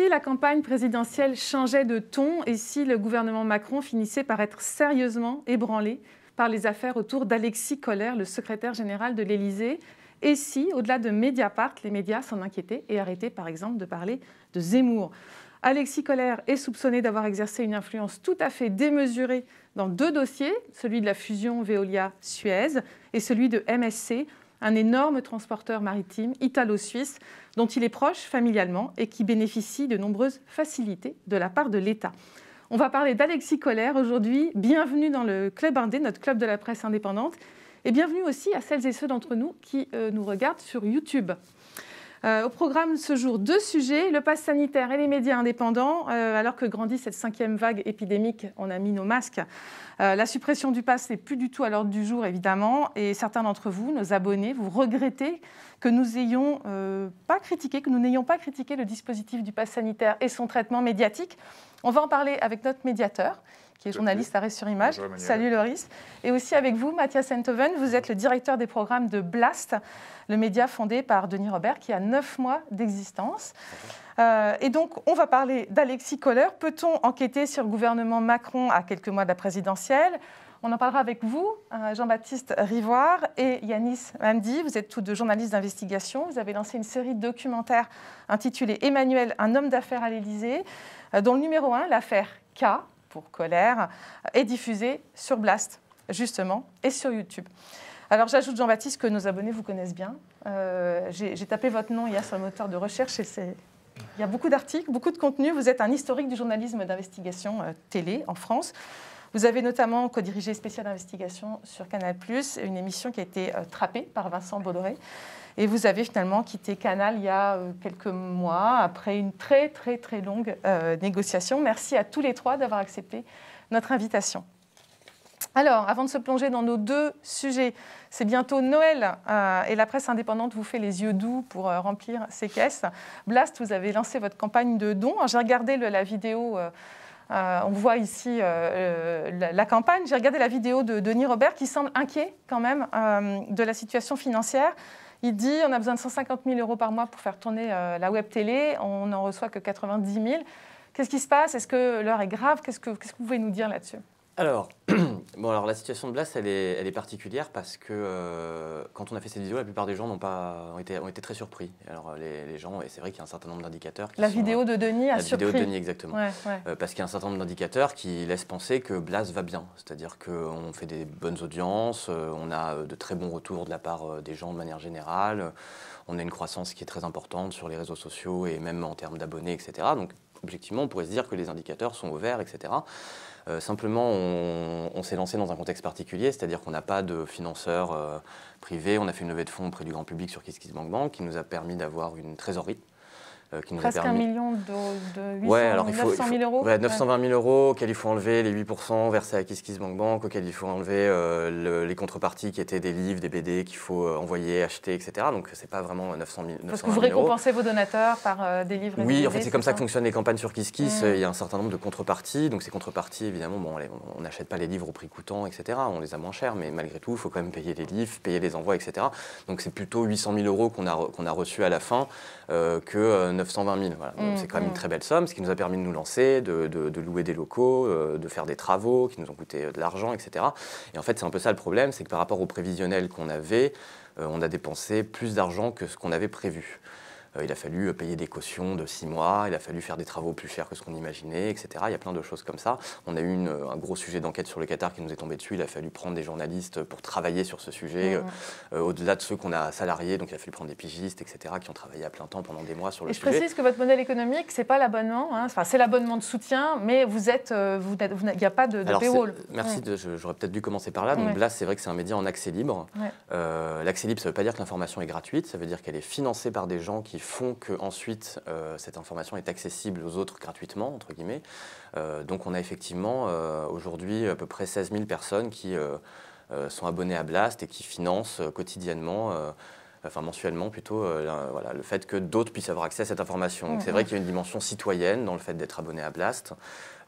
si la campagne présidentielle changeait de ton et si le gouvernement Macron finissait par être sérieusement ébranlé par les affaires autour d'Alexis Kohler, le secrétaire général de l'Élysée, et si, au-delà de Mediapart, les médias s'en inquiétaient et arrêtaient par exemple de parler de Zemmour. Alexis Kohler est soupçonné d'avoir exercé une influence tout à fait démesurée dans 2 dossiers, celui de la fusion Veolia-Suez et celui de MSC, un énorme transporteur maritime italo-suisse dont il est proche familialement et qui bénéficie de nombreuses facilités de la part de l'État. On va parler d'Alexis Kohler aujourd'hui. Bienvenue dans le Club Indé, notre club de la presse indépendante, et bienvenue aussi à celles et ceux d'entre nous qui nous regardent sur YouTube. Au programme ce jour, 2 sujets, le pass sanitaire et les médias indépendants. Alors que grandit cette 5e vague épidémique, on a mis nos masques. La suppression du pass n'est plus du tout à l'ordre du jour, évidemment. Et certains d'entre vous, nos abonnés, vous regrettez que nous n'ayons pas critiqué le dispositif du pass sanitaire et son traitement médiatique. On va en parler avec notre médiateur, qui est journaliste Arrêt sur Image. Bonjour, salut Loris. Et aussi avec vous, Mathias Enthoven, vous êtes le directeur des programmes de Blast, le média fondé par Denis Robert, qui a 9 mois d'existence. Et donc, on va parler d'Alexis Kohler. Peut-on enquêter sur le gouvernement Macron à quelques mois de la présidentielle ? On en parlera avec vous, Jean-Baptiste Rivoire et Yanis Hamdi. Vous êtes tous 2 journalistes d'investigation. Vous avez lancé une série de documentaires intitulée « Emmanuel, un homme d'affaires à l'Élysée », dont le numéro 1, l'affaire K, pour Kohler, est diffusée sur Blast, justement, et sur YouTube. Alors, j'ajoute, Jean-Baptiste, que nos abonnés vous connaissent bien. J'ai tapé votre nom hier sur le moteur de recherche et il y a beaucoup d'articles, beaucoup de contenu. Vous êtes un historique du journalisme d'investigation télé en France. Vous avez notamment co-dirigé Spécial Investigation sur Canal+, une émission qui a été trappée par Vincent Bolloré. Et vous avez finalement quitté Canal il y a quelques mois, après une très longue négociation. Merci à tous les 3 d'avoir accepté notre invitation. Alors, avant de se plonger dans nos 2 sujets, c'est bientôt Noël et la presse indépendante vous fait les yeux doux pour remplir ses caisses. Blast, vous avez lancé votre campagne de dons. J'ai regardé la vidéo, on voit ici la campagne. J'ai regardé la vidéo de Denis Robert qui semble inquiet quand même de la situation financière. Il dit on a besoin de 150 000 € par mois pour faire tourner la web télé, on n'en reçoit que 90 000. Qu'est-ce qui se passe? Est-ce que l'heure est grave? Qu'est-ce que vous pouvez nous dire là-dessus? Alors, la situation de Blast, elle est particulière parce que quand on a fait cette vidéo, la plupart des gens ont été très surpris. Alors, les gens, et c'est vrai qu'il y a un certain nombre d'indicateurs qui La vidéo de Denis a surpris. La vidéo de Denis, exactement. Ouais. Parce qu'il y a un certain nombre d'indicateurs qui laissent penser que Blast va bien. C'est-à-dire qu'on fait des bonnes audiences, on a de très bons retours de la part des gens de manière générale, on a une croissance qui est très importante sur les réseaux sociaux et même en termes d'abonnés, etc. Donc, objectivement, on pourrait se dire que les indicateurs sont au vert, etc. Simplement, on s'est lancé dans un contexte particulier, c'est-à-dire qu'on n'a pas de financeurs privés. On a fait une levée de fonds auprès du grand public sur KissKissBankBank qui nous a permis d'avoir une trésorerie. Presque 1 million de 900 000 €. Ouais, 920 000 € auxquels il faut enlever les 8% versés à KissKissBankBank, auxquels il faut enlever les contreparties qui étaient des livres, des BD qu'il faut envoyer, acheter, etc. Donc c'est pas vraiment 900 000 €. Parce que vous récompensez vos donateurs par des livres et des BD. Oui, en fait c'est comme ça que fonctionnent les campagnes sur KissKiss. Il y a un certain nombre de contreparties. Donc ces contreparties, évidemment, on n'achète pas les livres au prix coûtant, etc. On les a moins chers, mais malgré tout, il faut quand même payer les livres, payer les envois, etc. Donc c'est plutôt 800 000 € qu'on a reçus à la fin que 920 000. Voilà. C'est quand même une très belle somme, ce qui nous a permis de nous lancer, de louer des locaux, de faire des travaux qui nous ont coûté de l'argent, etc. Et en fait, c'est un peu ça le problème, c'est que par rapport au prévisionnel qu'on avait, on a dépensé plus d'argent que ce qu'on avait prévu. Il a fallu payer des cautions de 6 mois, il a fallu faire des travaux plus chers que ce qu'on imaginait, etc. Il y a plein de choses comme ça. On a eu un gros sujet d'enquête sur le Qatar qui nous est tombé dessus. Il a fallu prendre des journalistes pour travailler sur ce sujet, au-delà de ceux qu'on a salariés. Donc il a fallu prendre des pigistes, etc., qui ont travaillé à plein temps pendant des mois sur le sujet. Je précise que votre modèle économique, ce n'est pas l'abonnement, hein. Enfin, c'est l'abonnement de soutien, mais il n'y a pas de paywall. Merci, j'aurais peut-être dû commencer par là. Donc Blast, c'est vrai que c'est un média en accès libre. L'accès libre, ça ne veut pas dire que l'information est gratuite, ça veut dire qu'elle est financée par des gens qui font qu'ensuite cette information est accessible aux autres gratuitement, entre guillemets. Donc on a effectivement aujourd'hui à peu près 16 000 personnes qui sont abonnées à Blast et qui financent quotidiennement, enfin mensuellement plutôt, le fait que d'autres puissent avoir accès à cette information. Donc c'est vrai qu'il y a une dimension citoyenne dans le fait d'être abonné à Blast,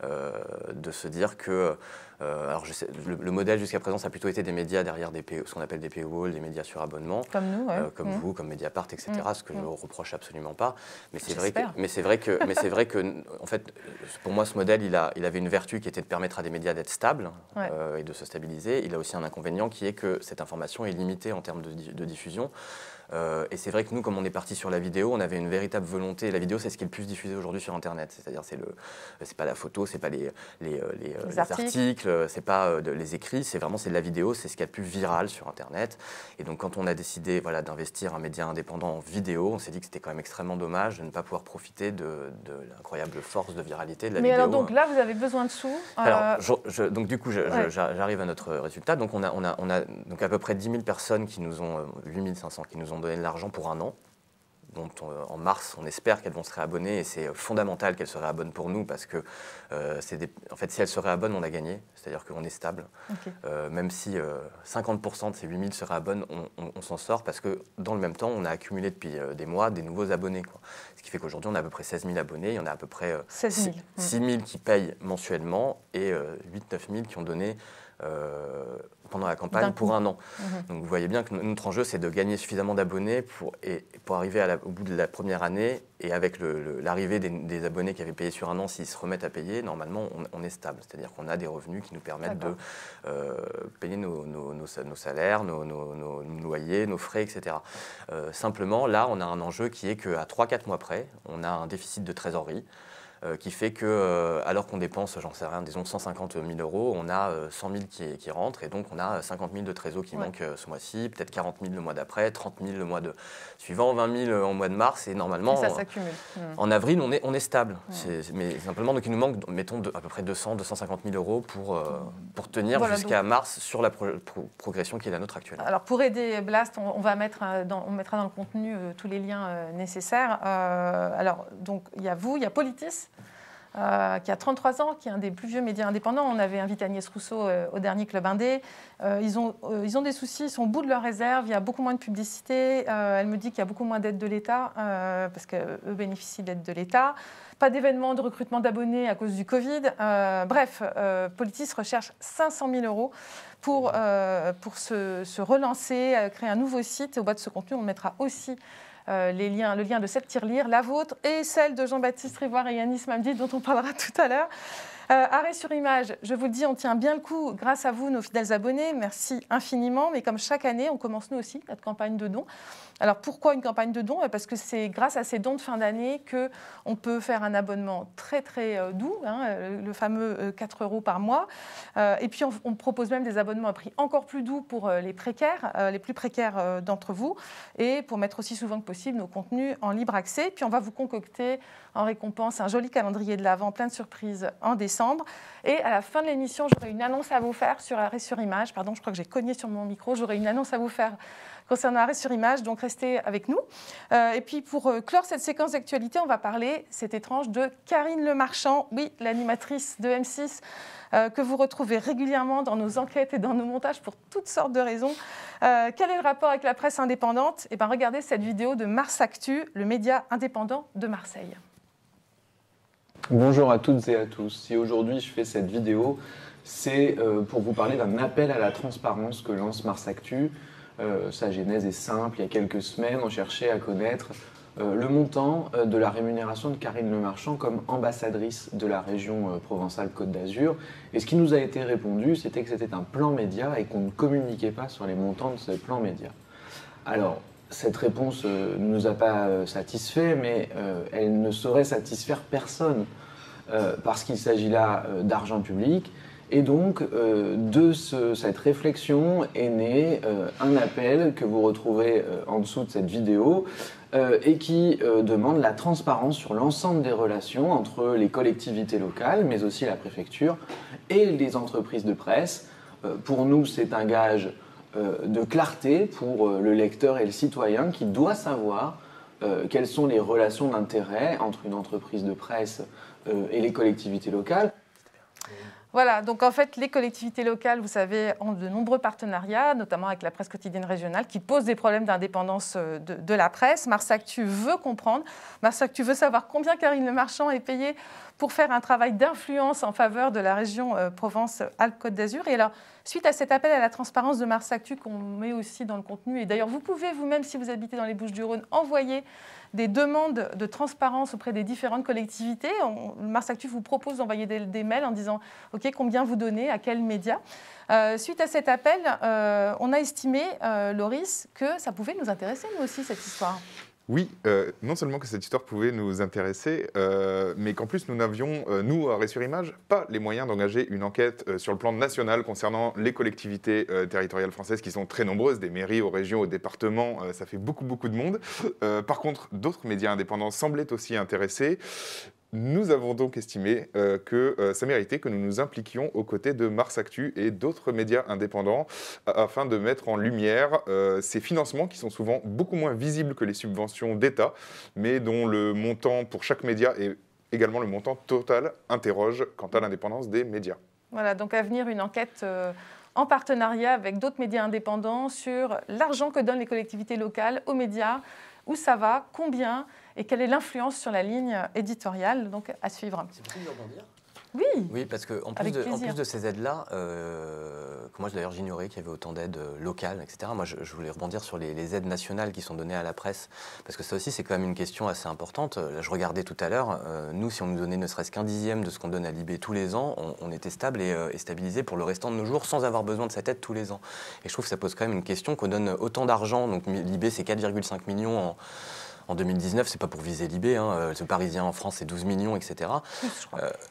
de se dire que Alors le modèle jusqu'à présent, ça a plutôt été des médias derrière ce qu'on appelle des paywalls, des médias sur abonnement. Comme nous, ouais. Comme vous, comme Mediapart, etc. Ce que je ne reproche absolument pas. Mais c'est vrai que, en fait, pour moi, ce modèle, il avait une vertu qui était de permettre à des médias d'être stables et de se stabiliser. Il a aussi un inconvénient qui est que cette information est limitée en termes de diffusion. Et c'est vrai que nous, comme on est parti sur la vidéo, on avait une véritable volonté. La vidéo, c'est ce qui est le plus diffusé aujourd'hui sur Internet. C'est-à-dire, c'est pas la photo, c'est pas les articles, c'est pas les écrits, c'est de la vidéo, c'est ce qu'il y a de plus viral sur Internet. Et donc, quand on a décidé d'investir un média indépendant en vidéo, on s'est dit que c'était quand même extrêmement dommage de ne pas pouvoir profiter de l'incroyable force de viralité de la vidéo. Mais alors, donc là, vous avez besoin de sous. Alors, donc du coup, j'arrive à notre résultat. Donc, on a donc à peu près 10 000 personnes qui nous ont, 8 500, qui nous ont donné de l'argent pour un an, dont en mars, on espère qu'elles vont se réabonner, et c'est fondamental qu'elles se réabonnent pour nous, parce que en fait, si elles se réabonnent, on a gagné, c'est-à-dire qu'on est stable. Okay. Même si 50% de ces 8 000 se réabonnent, on s'en sort, parce que dans le même temps, on a accumulé depuis des mois des nouveaux abonnés, quoi. Ce qui fait qu'aujourd'hui, on a à peu près 16 000 abonnés, il y en a à peu près 6 000 qui payent mensuellement, et 8 9 000 qui ont donné pendant la campagne pour un an. Donc vous voyez bien que notre enjeu, c'est de gagner suffisamment d'abonnés pour arriver au bout de la première année, et avec l'arrivée des abonnés qui avaient payé sur un an, s'ils se remettent à payer, normalement on est stable. C'est-à-dire qu'on a des revenus qui nous permettent de payer nos salaires, nos loyers, nos frais, etc. Simplement, là, on a un enjeu qui est qu'à 3-4 mois près, on a un déficit de trésorerie, qui fait que, alors qu'on dépense, j'en sais rien, disons 150 000 €, on a 100 000 qui rentrent, et donc on a 50 000 de trésor qui manquent ce mois-ci, peut-être 40 000 le mois d'après, 30 000 le mois suivant, 20 000 en mois de mars, et normalement, ça s'accumule. En avril, on est stable. Mais simplement, donc il nous manque, mettons, à peu près 200-250 000 € pour tenir jusqu'à mars sur la progression qui est la nôtre actuelle. Alors pour aider Blast, on mettra dans le contenu tous les liens nécessaires. Alors donc il y a vous, il y a Politis, qui a 33 ans, qui est un des plus vieux médias indépendants. On avait invité Agnès Rousseau au dernier Club Indé. Ils ont des soucis, ils sont au bout de leur réserve, il y a beaucoup moins de publicité. Elle me dit qu'il y a beaucoup moins d'aide de l'État, parce qu'eux bénéficient d'aide de l'État. Pas d'événements de recrutement d'abonnés à cause du Covid. Bref, Politis recherche 500 000 € pour se relancer, créer un nouveau site. Au bas de ce contenu, on mettra aussi le lien de cette tirelire, la vôtre et celle de Jean-Baptiste Rivoire et Yanis Mamdi, dont on parlera tout à l'heure. Arrêt sur image, je vous le dis, on tient bien le coup grâce à vous, nos fidèles abonnés. Merci infiniment. Mais comme chaque année, on commence nous aussi notre campagne de dons. Alors pourquoi une campagne de dons ? Parce que c'est grâce à ces dons de fin d'année qu'on peut faire un abonnement très très doux, le fameux 4 € par mois. Et puis on propose même des abonnements à prix encore plus doux pour les précaires, les plus précaires d'entre vous, et pour mettre aussi souvent que possible nos contenus en libre accès. Puis on va vous concocter en récompense un joli calendrier de l'Avent, plein de surprises en décembre. Et à la fin de l'émission, j'aurai une annonce à vous faire sur Arrêt sur image. Pardon, je crois que j'ai cogné sur mon micro. J'aurai une annonce à vous faire concernant Arrêt sur image, donc restez avec nous. Et puis pour clore cette séquence d'actualité, on va parler, c'est étrange, de Karine Le Marchand, oui, l'animatrice de M6, que vous retrouvez régulièrement dans nos enquêtes et dans nos montages pour toutes sortes de raisons. Quel est le rapport avec la presse indépendante ? Eh bien, regardez cette vidéo de Mars Actu, le média indépendant de Marseille. Bonjour à toutes et à tous. Si aujourd'hui je fais cette vidéo, c'est pour vous parler d'un appel à la transparence que lance Mars Actu. Sa genèse est simple. Il y a quelques semaines, on cherchait à connaître le montant de la rémunération de Karine Le Marchand comme ambassadrice de la région Provence-Alpes-Côte d'Azur. Et ce qui nous a été répondu, c'était que c'était un plan média et qu'on ne communiquait pas sur les montants de ce plan média. Alors, cette réponse ne nous a pas satisfait, mais elle ne saurait satisfaire personne parce qu'il s'agit là d'argent public. Et donc, de cette réflexion est né un appel que vous retrouvez en dessous de cette vidéo et qui demande la transparence sur l'ensemble des relations entre les collectivités locales, mais aussi la préfecture et les entreprises de presse. Pour nous, c'est un gage de clarté pour le lecteur et le citoyen qui doit savoir quelles sont les relations d'intérêt entre une entreprise de presse et les collectivités locales. Voilà, donc en fait, les collectivités locales, vous savez, ont de nombreux partenariats, notamment avec la presse quotidienne régionale, qui posent des problèmes d'indépendance de la presse. Mars Actu veut comprendre. Mars Actu veut savoir combien Karine Le Marchand est payée pour faire un travail d'influence en faveur de la région Provence-Alpes-Côte d'Azur. Et alors, suite à cet appel à la transparence de Mars Actu qu'on met aussi dans le contenu, et d'ailleurs, vous pouvez vous-même, si vous habitez dans les Bouches-du-Rhône, envoyer des demandes de transparence auprès des différentes collectivités. Mars Actu vous propose d'envoyer des mails en disant « OK, combien vous donnez, à quels médias ?» Suite à cet appel, on a estimé, Loris, que ça pouvait nous intéresser, nous aussi, cette histoire. Oui, non seulement que cette histoire pouvait nous intéresser, mais qu'en plus nous n'avions, nous, à Arrêt-sur-Image, pas les moyens d'engager une enquête sur le plan national concernant les collectivités territoriales françaises qui sont très nombreuses, des mairies aux régions, aux départements, ça fait beaucoup de monde. Par contre, d'autres médias indépendants semblaient aussi intéressés. Nous avons donc estimé que ça méritait que nous nous impliquions aux côtés de Mars Actu et d'autres médias indépendants afin de mettre en lumière ces financements qui sont souvent beaucoup moins visibles que les subventions d'État, mais dont le montant pour chaque média et également le montant total interroge quant à l'indépendance des médias. Voilà, donc à venir une enquête en partenariat avec d'autres médias indépendants sur l'argent que donnent les collectivités locales aux médias, où ça va, combien et quelle est l'influence sur la ligne éditoriale, donc à suivre. C'est possible de rebondir ? Oui, parce qu'en plus, de ces aides-là, que moi d'ailleurs j'ignorais qu'il y avait autant d'aides locales, etc. Moi je voulais rebondir sur les aides nationales qui sont données à la presse, parce que ça aussi c'est quand même une question assez importante. Là, je regardais tout à l'heure, nous si on nous donnait ne serait-ce qu'un dixième de ce qu'on donne à l'IB tous les ans, on était stable et stabilisé pour le restant de nos jours sans avoir besoin de cette aide tous les ans. Et je trouve que ça pose quand même une question qu'on donne autant d'argent, donc l'IB c'est 4,5 millions en 2019, c'est pas pour viser l'IB, hein. Le Parisien en France c'est 12 millions, etc.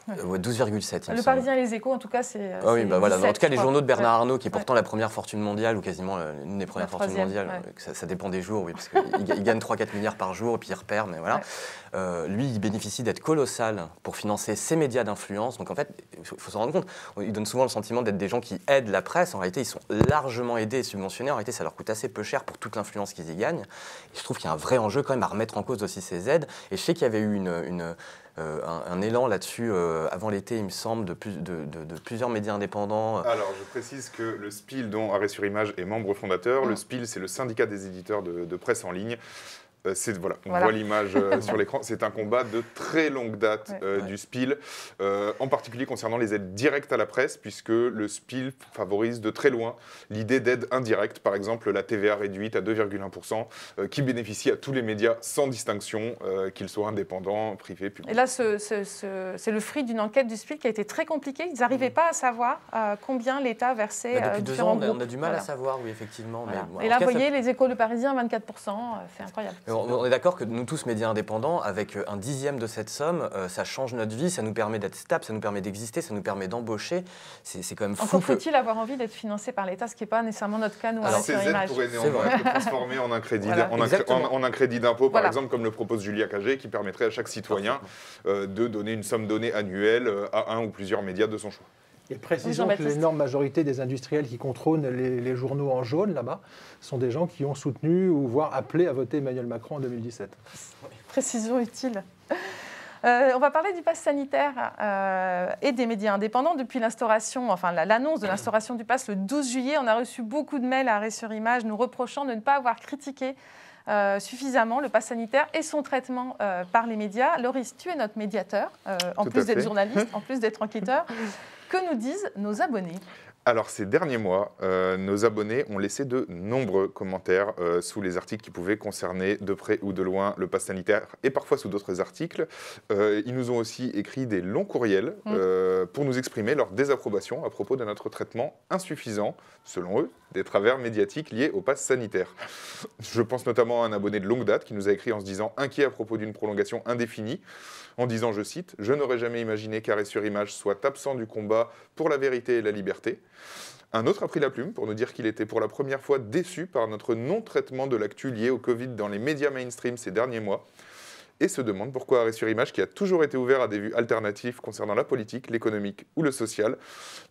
12,7. Le Parisien et les Échos, en tout cas, c'est. Ah oui, bah voilà. 17, en tout cas, les journaux de Bernard Arnault, qui est pourtant ouais. la première fortune mondiale, ou quasiment l'une des premières fortunes mondiales, ça dépend des jours, oui, parce qu'il gagne 3-4 milliards par jour, et puis il repère, mais voilà. Ouais. Lui, il bénéficie d'être colossal pour financer ses médias d'influence. Donc en fait, il faut s'en rendre compte. Il donne souvent le sentiment d'être des gens qui aident la presse. En réalité, ils sont largement aidés et subventionnés. En réalité, ça leur coûte assez peu cher pour toute l'influence qu'ils y gagnent. Et je trouve qu'il y a un vrai enjeu quand même à remettre en cause aussi ces aides. Et je sais qu'il y avait eu un élan là-dessus avant l'été, il me semble, de plusieurs médias indépendants. Alors, je précise que le SPIL, dont Arrêt-sur-Image est membre fondateur, le SPIL, c'est le syndicat des éditeurs de presse en ligne. On voit l'image sur l'écran. C'est un combat de très longue date du SPIL, en particulier concernant les aides directes à la presse, puisque le SPIL favorise de très loin l'idée d'aide indirecte, par exemple la TVA réduite à 2,1%, qui bénéficie à tous les médias sans distinction, qu'ils soient indépendants, privés, publics. Et là, c'est le fruit d'une enquête du SPIL qui a été très compliquée. Ils n'arrivaient pas à savoir combien l'État versait depuis 2 ans, on a du mal voilà. à savoir, oui, effectivement. Voilà. Mais, et là, vous voyez, les Échos, le Parisien, 24%, c'est incroyable. On est d'accord que nous tous, médias indépendants, avec un dixième de cette somme, ça change notre vie, ça nous permet d'être stable, ça nous permet d'exister, ça nous permet d'embaucher. C'est quand même fou. Encore faut-il avoir envie d'être financé par l'État, ce qui n'est pas nécessairement notre cas, nous, à Ces aides pourraient néanmoins être transformées en un crédit, voilà. en un crédit d'impôt, par exemple, comme le propose Julia Cagé, qui permettrait à chaque citoyen de donner une somme donnée annuelle à un ou plusieurs médias de son choix. Et précisons que l'énorme majorité des industriels qui contrôlent les journaux en jaune, là-bas, sont des gens qui ont soutenu ou voire appelé à voter Emmanuel Macron en 2017. Précision utile. On va parler du pass sanitaire et des médias indépendants. Depuis l'instauration, enfin l'annonce de l'instauration du pass le 12 juillet, on a reçu beaucoup de mails à Arrêt-sur-Image nous reprochant de ne pas avoir critiqué suffisamment le pass sanitaire et son traitement par les médias. Loris, tu es notre médiateur, en plus d'être journaliste, en plus d'être enquêteur. Que nous disent nos abonnés ? Alors, ces derniers mois, nos abonnés ont laissé de nombreux commentaires sous les articles qui pouvaient concerner de près ou de loin le pass sanitaire et parfois sous d'autres articles. Ils nous ont aussi écrit des longs courriels pour nous exprimer leur désapprobation à propos de notre traitement insuffisant, selon eux, des travers médiatiques liés au pass sanitaire. Je pense notamment à un abonné de longue date qui nous a écrit en se disant inquiet à propos d'une prolongation indéfinie, en disant, je cite, « Je n'aurais jamais imaginé qu'Arrêt-sur-Image soit absent du combat pour la vérité et la liberté ». Un autre a pris la plume pour nous dire qu'il était pour la première fois déçu par notre non-traitement de l'actu lié au Covid dans les médias mainstream ces derniers mois. et se demandent pourquoi Arrêt sur Image, qui a toujours été ouvert à des vues alternatives concernant la politique, l'économique ou le social,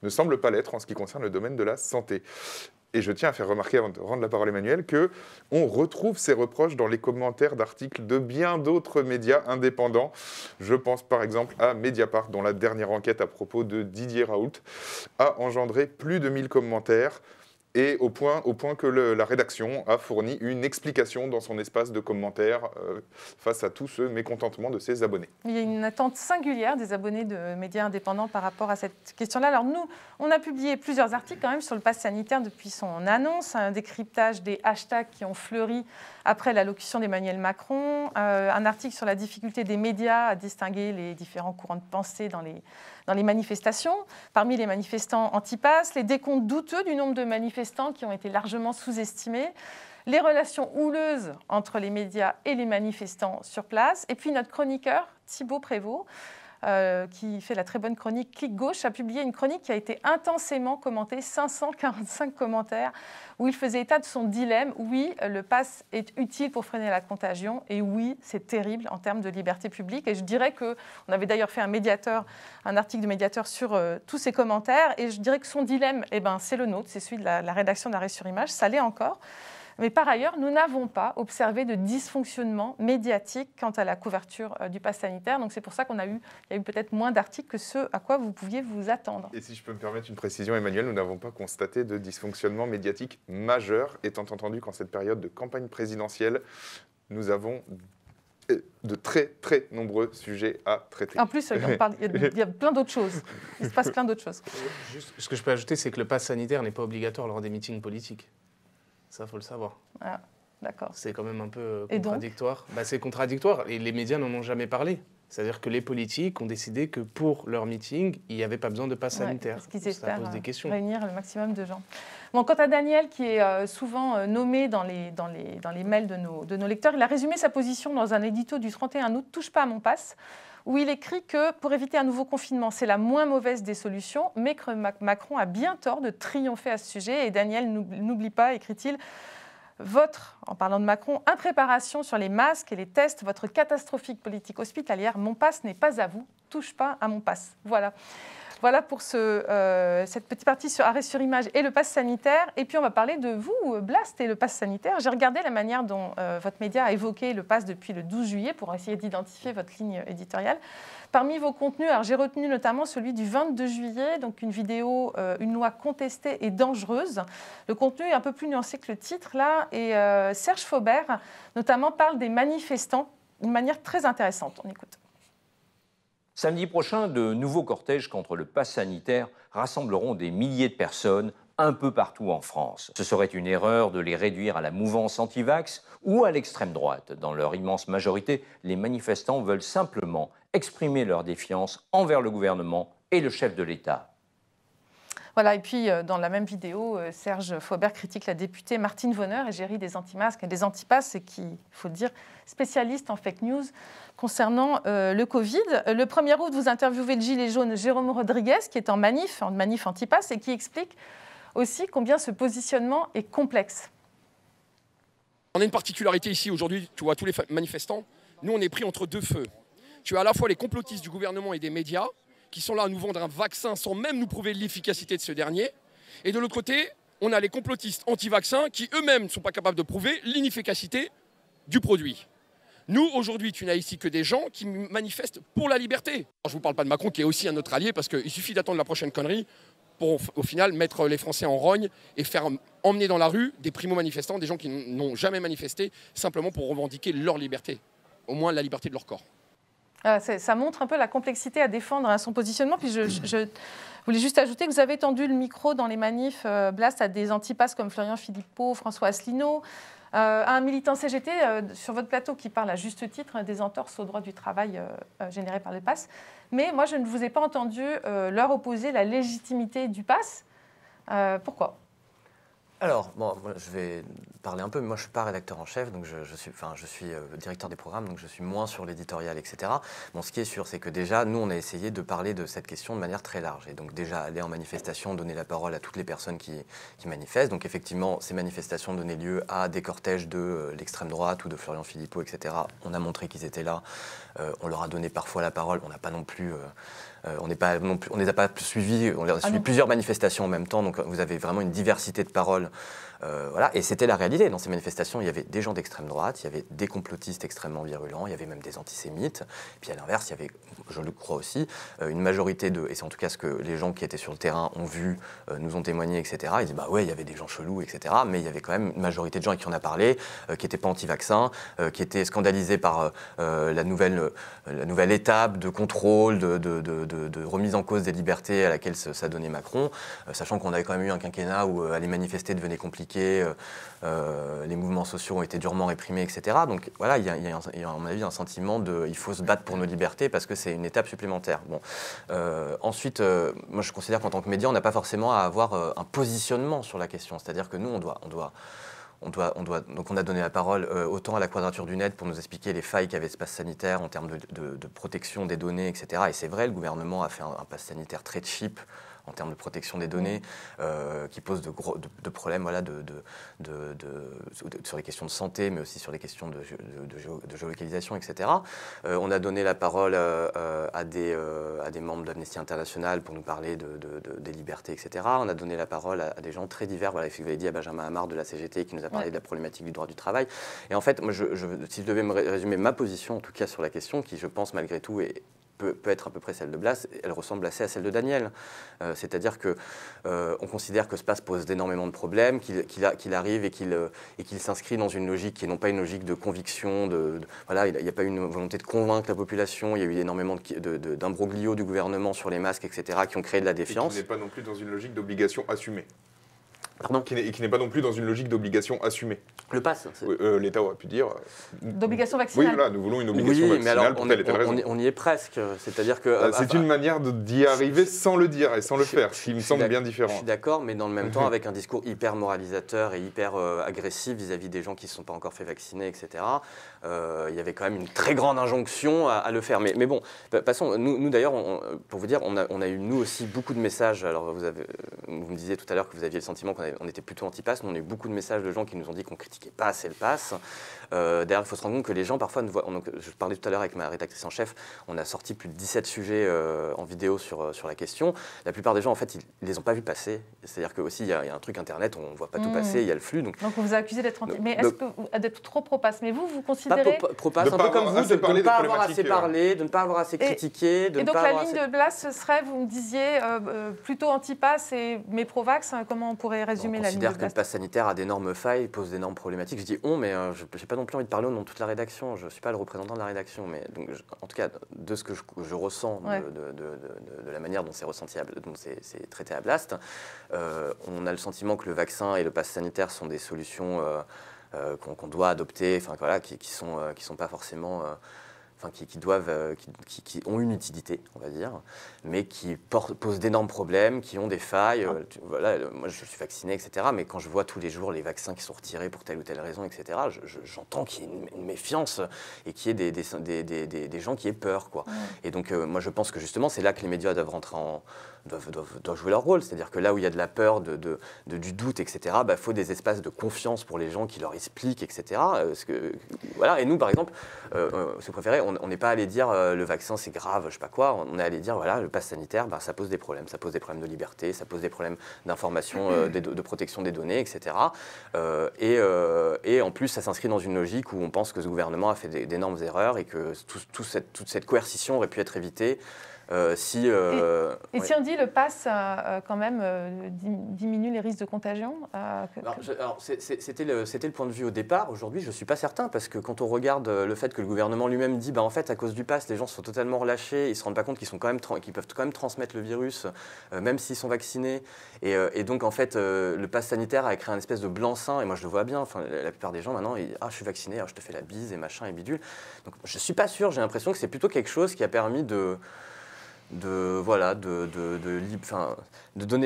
ne semble pas l'être en ce qui concerne le domaine de la santé. Et je tiens à faire remarquer, avant de rendre la parole à Emmanuel, qu'on retrouve ces reproches dans les commentaires d'articles de bien d'autres médias indépendants. Je pense par exemple à Mediapart, dont la dernière enquête à propos de Didier Raoult a engendré plus de 1000 commentaires, et au point que la rédaction a fourni une explication dans son espace de commentaires face à tout ce mécontentement de ses abonnés. Il y a une attente singulière des abonnés de médias indépendants par rapport à cette question-là. Alors nous, on a publié plusieurs articles quand même sur le pass sanitaire depuis son annonce, un décryptage des hashtags qui ont fleuri après l'allocution d'Emmanuel Macron, un article sur la difficulté des médias à distinguer les différents courants de pensée dans les manifestations. Parmi les manifestants anti-pass, les décomptes douteux du nombre de manifestants qui ont été largement sous-estimés, les relations houleuses entre les médias et les manifestants sur place, et puis notre chroniqueur, Thibaut Prévost, qui fait la très bonne chronique Clic Gauche, a publié une chronique qui a été intensément commentée, 545 commentaires, où il faisait état de son dilemme. Oui, le pass est utile pour freiner la contagion, et oui, c'est terrible en termes de liberté publique. Et je dirais qu'on avait d'ailleurs fait un article de Médiateur sur tous ces commentaires, et je dirais que son dilemme, c'est le nôtre, c'est celui de la rédaction d'Arrêt sur Image, ça l'est encore. Mais par ailleurs, nous n'avons pas observé de dysfonctionnement médiatique quant à la couverture du pass sanitaire. Donc c'est pour ça qu'il y a eu peut-être moins d'articles que ce à quoi vous pouviez vous attendre. Et si je peux me permettre une précision, Emmanuel, nous n'avons pas constaté de dysfonctionnement médiatique majeur, étant entendu qu'en cette période de campagne présidentielle, nous avons de très, très nombreux sujets à traiter. En plus, il y a plein d'autres choses. Il se passe plein d'autres choses. Juste, ce que je peux ajouter, c'est que le pass sanitaire n'est pas obligatoire lors des meetings politiques. Ça, il faut le savoir. Ah, d'accord. C'est quand même un peu contradictoire. C'est contradictoire et les médias n'en ont jamais parlé. C'est-à-dire que les politiques ont décidé que pour leur meeting, il n'y avait pas besoin de passe sanitaire. Parce qu'ils espèrent pose des questions. réunir le maximum de gens. Bon, quant à Daniel, qui est souvent nommé dans les mails de nos lecteurs, il a résumé sa position dans un édito du 31 août, « Touche pas à mon pass », où il écrit que pour éviter un nouveau confinement, c'est la moins mauvaise des solutions, mais que Macron a bien tort de triompher à ce sujet. Et Daniel n'oublie pas, écrit-il, en parlant de Macron, impréparation sur les masques et les tests, votre catastrophique politique hospitalière, mon pass n'est pas à vous, touche pas à mon pass. Voilà pour cette petite partie sur Arrêt sur Image et le pass sanitaire. Et puis on va parler de vous, Blast, et le pass sanitaire. J'ai regardé la manière dont votre média a évoqué le pass depuis le 12 juillet pour essayer d'identifier votre ligne éditoriale. Parmi vos contenus, j'ai retenu notamment celui du 22 juillet, donc une vidéo, une loi contestée et dangereuse. Le contenu est un peu plus nuancé que le titre là. Et Serge Faubert, notamment, parle des manifestants d'une manière très intéressante. On écoute. Samedi prochain, de nouveaux cortèges contre le pass sanitaire rassembleront des milliers de personnes un peu partout en France. Ce serait une erreur de les réduire à la mouvance anti-vax ou à l'extrême droite. Dans leur immense majorité, les manifestants veulent simplement exprimer leur défiance envers le gouvernement et le chef de l'État. Voilà, et puis dans la même vidéo, Serge Faubert critique la députée Martine Vonner, égérie des anti-masques et des anti-passes, et qui, il faut le dire, spécialiste en fake news concernant le Covid. Le 1er août, vous interviewez le gilet jaune Jérôme Rodriguez, qui est en manif anti-pass, et qui explique aussi combien ce positionnement est complexe. On a une particularité ici aujourd'hui, tu vois, tous les manifestants, nous on est pris entre deux feux. Tu as à la fois les complotistes du gouvernement et des médias, qui sont là à nous vendre un vaccin sans même nous prouver l'efficacité de ce dernier. Et de l'autre côté, on a les complotistes anti-vaccins qui eux-mêmes ne sont pas capables de prouver l'inefficacité du produit. Nous, aujourd'hui, tu n'as ici que des gens qui manifestent pour la liberté. Alors, je ne vous parle pas de Macron, qui est aussi un autre allié, parce qu'il suffit d'attendre la prochaine connerie pour, au final, mettre les Français en rogne et faire emmener dans la rue des primo-manifestants, des gens qui n'ont jamais manifesté, simplement pour revendiquer leur liberté, au moins la liberté de leur corps. Ça montre un peu la complexité à défendre son positionnement. Puis je voulais juste ajouter que vous avez tendu le micro dans les manifs Blast à des antipasses comme Florian Philippot, François Asselineau, à un militant CGT sur votre plateau qui parle à juste titre des entorses au droit du travail générées par le pass. Mais moi, je ne vous ai pas entendu leur opposer la légitimité du pass. Pourquoi ? Alors, bon, moi, je vais parler un peu, mais moi je ne suis pas rédacteur en chef, donc je suis directeur des programmes, donc je suis moins sur l'éditorial, etc. Bon, ce qui est sûr, c'est que déjà, nous, on a essayé de parler de cette question de manière très large. Et donc déjà, aller en manifestation, donner la parole à toutes les personnes qui manifestent. Donc effectivement, ces manifestations donnaient lieu à des cortèges de l'extrême droite ou de Florian Philippot, etc. On a montré qu'ils étaient là, on leur a donné parfois la parole, on n'a pas non plus... on ne les a pas suivis, on a suivi plusieurs manifestations en même temps, donc vous avez vraiment une diversité de paroles. Voilà. Et c'était la réalité. Dans ces manifestations, il y avait des gens d'extrême droite, il y avait des complotistes extrêmement virulents, il y avait même des antisémites. Et puis à l'inverse, il y avait, je le crois aussi, une majorité de, et c'est en tout cas ce que les gens qui étaient sur le terrain ont vu, nous ont témoigné, etc. Ils disent, bah ouais, il y avait des gens chelous, etc. Mais il y avait quand même une majorité de gens à qui on a parlé, qui n'étaient pas anti-vaccins, qui étaient scandalisés par la nouvelle étape de contrôle, de remise en cause des libertés à laquelle ça donnait Macron, sachant qu'on avait quand même eu un quinquennat où aller manifester devenait compliqué, les mouvements sociaux ont été durement réprimés, etc. Donc voilà, il y a à mon avis un sentiment de il faut se battre pour nos libertés parce que c'est une étape supplémentaire. Bon. Ensuite, moi je considère qu'en tant que média, on n'a pas forcément à avoir un positionnement sur la question. C'est-à-dire que nous, donc on a donné la parole autant à la Quadrature du Net pour nous expliquer les failles qu'avait ce pass sanitaire en termes de protection des données, etc. Et c'est vrai, le gouvernement a fait un pass sanitaire très cheap en termes de protection des données, qui pose de problèmes voilà, sur les questions de santé, mais aussi sur les questions de géolocalisation, etc. On a donné la parole à des membres d'Amnesty International pour nous parler des libertés, etc. On a donné la parole à des gens très divers. Voilà, vous avez dit à Benjamin Hamar de la CGT qui nous a parlé de la problématique du droit du travail. Et en fait, moi, si je devais me résumer ma position, en tout cas sur la question, qui je pense malgré tout peut être à peu près celle de Blas, elle ressemble assez à celle de Daniel. C'est-à-dire qu'on considère que ce pass pose d'énormément de problèmes, qu'il arrive et qu'il s'inscrit dans une logique qui n'est non pas une logique de conviction, voilà, il n'y a pas une volonté de convaincre la population, il y a eu énormément d'imbroglio du gouvernement sur les masques, etc., qui ont créé de la défiance. Et qui n'est pas non plus dans une logique d'obligation assumée. Pardon ? Et qui n'est pas non plus dans une logique d'obligation assumée. Le pass l'État aurait pu dire... D'obligation vaccinale. Oui, voilà, nous voulons une obligation vaccinale mais alors, pour telle et telle raison. On y est presque. C'est-à-dire que... c'est une manière d'y arriver sans le dire et sans le faire, ce qui me semble bien différent. Je suis d'accord, mais dans le même temps, avec un discours hyper moralisateur et hyper agressif vis-à-vis des gens qui ne se sont pas encore fait vacciner, etc., il y avait quand même une très grande injonction à le faire. Mais bon, passons. Nous d'ailleurs, pour vous dire, on a eu, nous aussi, beaucoup de messages. Alors, vous me disiez tout à l'heure que vous aviez le sentiment qu'on était plutôt anti-pass. Nous, on a eu beaucoup de messages de gens qui nous ont dit qu'on critiquait pas assez le pass. D'ailleurs, il faut se rendre compte que les gens, parfois, je parlais tout à l'heure avec ma rédactrice en chef, on a sorti plus de 17 sujets en vidéo sur la question. La plupart des gens, en fait, ils les ont pas vus passer. C'est-à-dire qu'aussi, il y a un truc Internet, on ne voit pas tout passer, il y a le flux. Donc on vous a accusé d'être anti... Mais est-ce que d'être trop pro-pass? Mais vous considérez... Pro-pass, un peu comme vous, de ne pas avoir assez parlé, de ne pas avoir assez critiqué. Et donc la ligne de Blas, ce serait, vous me disiez, plutôt anti-pass mais pro-vax. Comment on pourrait résumer la ligne de Blas? On considère que le pass sanitaire a d'énormes failles, pose d'énormes problématiques. Je dis on, mais je n'ai pas non plus envie de parler au nom de toute la rédaction. Je ne suis pas le représentant de la rédaction. Mais donc, en tout cas, de ce que je ressens, de la manière dont c'est ressenti, dont c'est traité à Blast, on a le sentiment que le vaccin et le pass sanitaire sont des solutions qu'on doit adopter, enfin voilà, qui sont pas forcément... qui ont une utilité, on va dire, mais qui posent d'énormes problèmes, qui ont des failles. Voilà, moi, je suis vacciné, etc. Mais quand je vois tous les jours les vaccins qui sont retirés pour telle ou telle raison, etc., j'entends qu'il y ait une méfiance et qu'il y ait des gens qui aient peur, quoi. Et donc, moi, je pense que justement, c'est là que les médias doivent rentrer doivent jouer leur rôle. C'est-à-dire que là où il y a de la peur, du doute, etc., faut des espaces de confiance pour les gens qui leur expliquent, etc. Voilà. Et nous, par exemple, si vous préférez, on n'est pas allé dire le vaccin c'est grave, je sais pas quoi. On est allé dire voilà, le pass sanitaire, ça pose des problèmes. Ça pose des problèmes de liberté, ça pose des problèmes d'information, de protection des données, etc. Et en plus, ça s'inscrit dans une logique où on pense que ce gouvernement a fait d'énormes erreurs et que toute cette coercition aurait pu être évitée. Si on dit le pass quand même diminue les risques de contagion c'était le point de vue au départ. Aujourd'hui, je ne suis pas certain parce que quand on regarde le fait que le gouvernement lui-même dit en fait, à cause du pass, les gens sont totalement relâchés, ils ne se rendent pas compte qu'ils peuvent quand même transmettre le virus, même s'ils sont vaccinés. Et donc, en fait, le pass sanitaire a créé un espèce de blanc-seing. Et moi, je le vois bien. Enfin, la plupart des gens, maintenant, ils disent « Ah, je suis vacciné, je te fais la bise et machin et bidule ». Donc, je ne suis pas sûr. J'ai l'impression que c'est plutôt quelque chose qui a permis donner.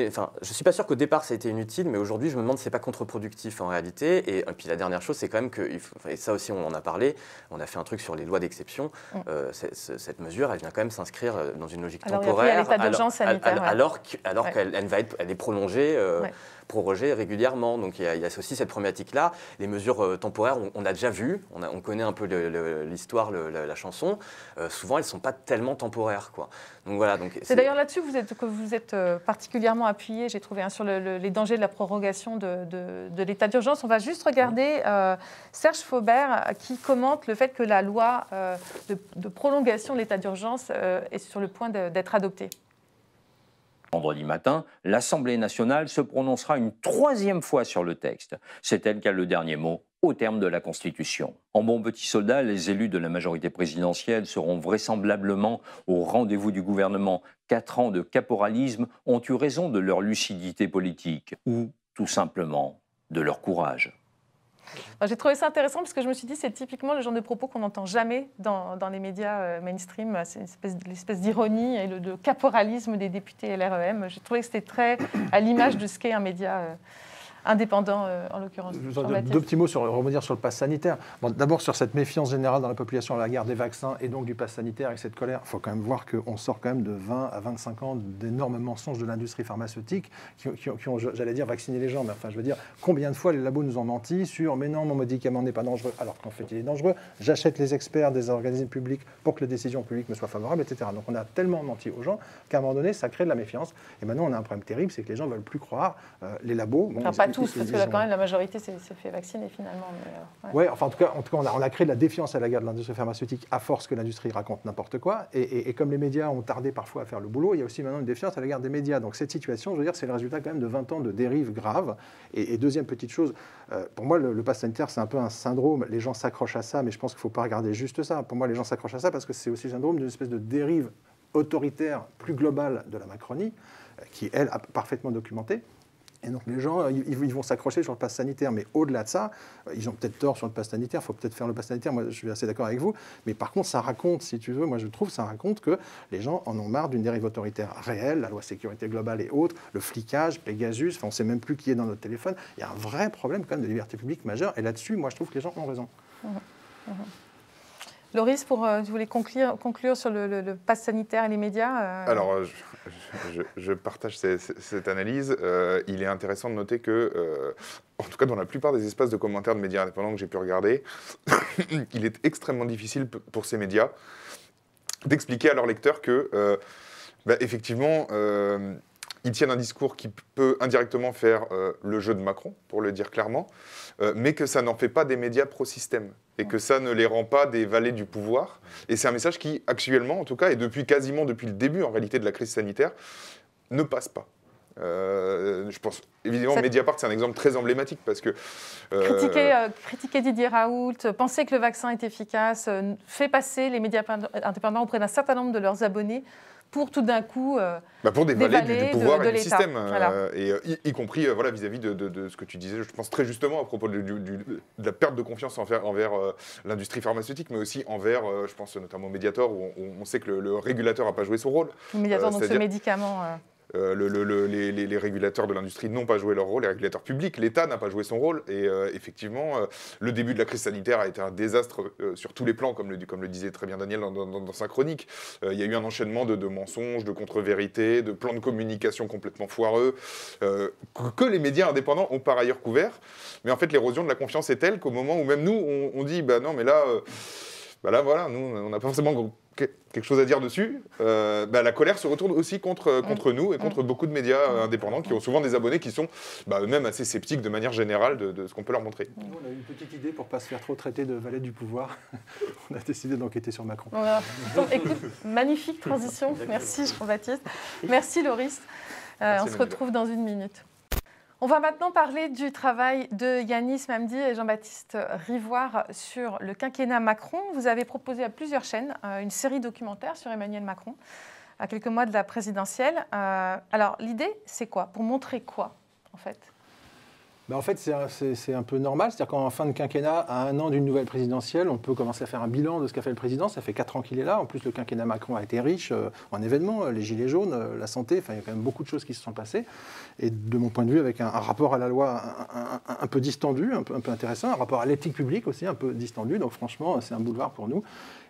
Enfin, je suis pas sûr qu'au départ ça a été inutile, mais aujourd'hui je me demande si c'est pas contre-productif en réalité. Et puis la dernière chose, c'est quand même que, et ça aussi on en a parlé, on a fait un truc sur les lois d'exception. Cette mesure, elle vient quand même s'inscrire dans une logique temporaire. L'état d'urgence sanitaire, alors qu'elle est prolongée. Prorogée régulièrement. Donc il y a aussi cette problématique-là. Les mesures temporaires, on a déjà vu, on connaît un peu l'histoire, la chanson. Souvent, elles ne sont pas tellement temporaires, quoi. Donc voilà. C'est d'ailleurs là-dessus que vous êtes particulièrement appuyé, j'ai trouvé, sur les dangers de la prorogation de l'état d'urgence. On va juste regarder Serge Faubert qui commente le fait que la loi de prolongation de l'état d'urgence est sur le point d'être adoptée. Vendredi matin, l'Assemblée nationale se prononcera une 3e fois sur le texte. C'est elle qui a le dernier mot au terme de la Constitution. En bon petit soldat, les élus de la majorité présidentielle seront vraisemblablement au rendez-vous du gouvernement. 4 ans de caporalisme ont eu raison de leur lucidité politique, ou tout simplement de leur courage. J'ai trouvé ça intéressant parce que je me suis dit c'est typiquement le genre de propos qu'on n'entend jamais dans les médias mainstream. C'est l'espèce d'ironie et de caporalisme des députés LREM. J'ai trouvé que c'était très à l'image de ce qu'est un média indépendant, en l'occurrence. Deux petits mots rebondir sur le pass sanitaire. Bon, d'abord, sur cette méfiance générale dans la population à la guerre des vaccins et donc du pass sanitaire et cette colère, il faut quand même voir qu'on sort quand même de 20 à 25 ans d'énormes mensonges de l'industrie pharmaceutique qui ont, j'allais dire, vacciné les gens. Mais enfin, je veux dire, combien de fois les labos nous ont menti sur « mais non, mon médicament n'est pas dangereux », alors qu'en fait, il est dangereux. J'achète les experts des organismes publics pour que les décisions publiques me soient favorables, etc. Donc, on a tellement menti aux gens qu'à un moment donné, ça crée de la méfiance. Et maintenant, on a un problème terrible, c'est que les gens ne veulent plus croire les labos. Bon, enfin, pas tous, parce que là, quand même, la majorité s'est fait vacciner finalement. Ouais, enfin, en tout cas on a créé de la défiance à l'égard de l'industrie pharmaceutique à force que l'industrie raconte n'importe quoi. Et comme les médias ont tardé parfois à faire le boulot, il y a aussi maintenant une défiance à l'égard des médias. Donc cette situation, je veux dire, c'est le résultat quand même de 20 ans de dérives graves. Et deuxième petite chose, pour moi, le pass sanitaire, c'est un peu un syndrome. Les gens s'accrochent à ça, mais je pense qu'il ne faut pas regarder juste ça. Pour moi, les gens s'accrochent à ça parce que c'est aussi le syndrome d'une espèce de dérive autoritaire plus globale de la Macronie, qui, elle, a parfaitement documentée. Et donc les gens, ils vont s'accrocher sur le pass sanitaire, mais au-delà de ça, ils ont peut-être tort sur le pass sanitaire, il faut peut-être faire le pass sanitaire, moi je suis assez d'accord avec vous, mais par contre ça raconte, si tu veux, moi je trouve, ça raconte que les gens en ont marre d'une dérive autoritaire réelle, la loi sécurité globale et autres, le flicage, Pegasus, on ne sait même plus qui est dans notre téléphone, il y a un vrai problème quand même de liberté publique majeure, et là-dessus, moi je trouve que les gens ont raison. Loris, tu voulais conclure sur le pass sanitaire et les médias Alors, je partage cette analyse. Il est intéressant de noter que, en tout cas dans la plupart des espaces de commentaires de médias indépendants que j'ai pu regarder, il est extrêmement difficile pour ces médias d'expliquer à leurs lecteurs que, effectivement, ils tiennent un discours qui peut indirectement faire le jeu de Macron, pour le dire clairement, mais que ça n'en fait pas des médias pro-système et que ça ne les rend pas des valets du pouvoir. Et c'est un message qui, actuellement, en tout cas, et quasiment depuis le début, en réalité, de la crise sanitaire, ne passe pas. Je pense, évidemment, Mediapart, c'est un exemple très emblématique parce que... critiquer Didier Raoult, penser que le vaccin est efficace, fait passer les médias indépendants auprès d'un certain nombre de leurs abonnés pour tout d'un coup pour des valets du pouvoir de et du système, voilà. y compris vis-à-vis de ce que tu disais, je pense très justement à propos de la perte de confiance envers l'industrie pharmaceutique, mais aussi envers, je pense notamment au Mediator, où on sait que le régulateur n'a pas joué son rôle. Le Mediator, donc ce médicament... les régulateurs de l'industrie n'ont pas joué leur rôle, les régulateurs publics, l'État n'a pas joué son rôle. Et effectivement, le début de la crise sanitaire a été un désastre sur tous les plans, comme le disait très bien Daniel dans sa chronique. Il y a eu un enchaînement de mensonges, de contre-vérités, de plans de communication complètement foireux, que les médias indépendants ont par ailleurs couverts. Mais en fait, l'érosion de la confiance est telle qu'au moment où même nous, on dit non, mais là, voilà, nous, on n'a pas forcément quelque chose à dire dessus, la colère se retourne aussi contre nous et contre beaucoup de médias indépendants qui ont souvent des abonnés qui sont eux-mêmes assez sceptiques de manière générale de ce qu'on peut leur montrer. On a eu une petite idée pour ne pas se faire trop traiter de valet du pouvoir. On a décidé d'enquêter sur Macron. Voilà. Donc, écoute, magnifique transition. Merci Jean-Baptiste. Merci Loris. On se retrouve dans une minute. On va maintenant parler du travail de Yanis Mamdi et Jean-Baptiste Rivoire sur le quinquennat Macron. Vous avez proposé à plusieurs chaînes une série documentaire sur Emmanuel Macron, à quelques mois de la présidentielle. Alors, l'idée, c'est quoi? Pour montrer quoi, en fait? En fait, c'est un peu normal. C'est-à-dire qu'en fin de quinquennat, à 1 an d'une nouvelle présidentielle, on peut commencer à faire un bilan de ce qu'a fait le président. Ça fait 4 ans qu'il est là. En plus, le quinquennat Macron a été riche en événements, les gilets jaunes, la santé. Enfin, il y a quand même beaucoup de choses qui se sont passées. Et de mon point de vue, avec un rapport à la loi un peu distendu, un peu intéressant, un rapport à l'éthique publique aussi un peu distendu. Donc franchement, c'est un boulevard pour nous.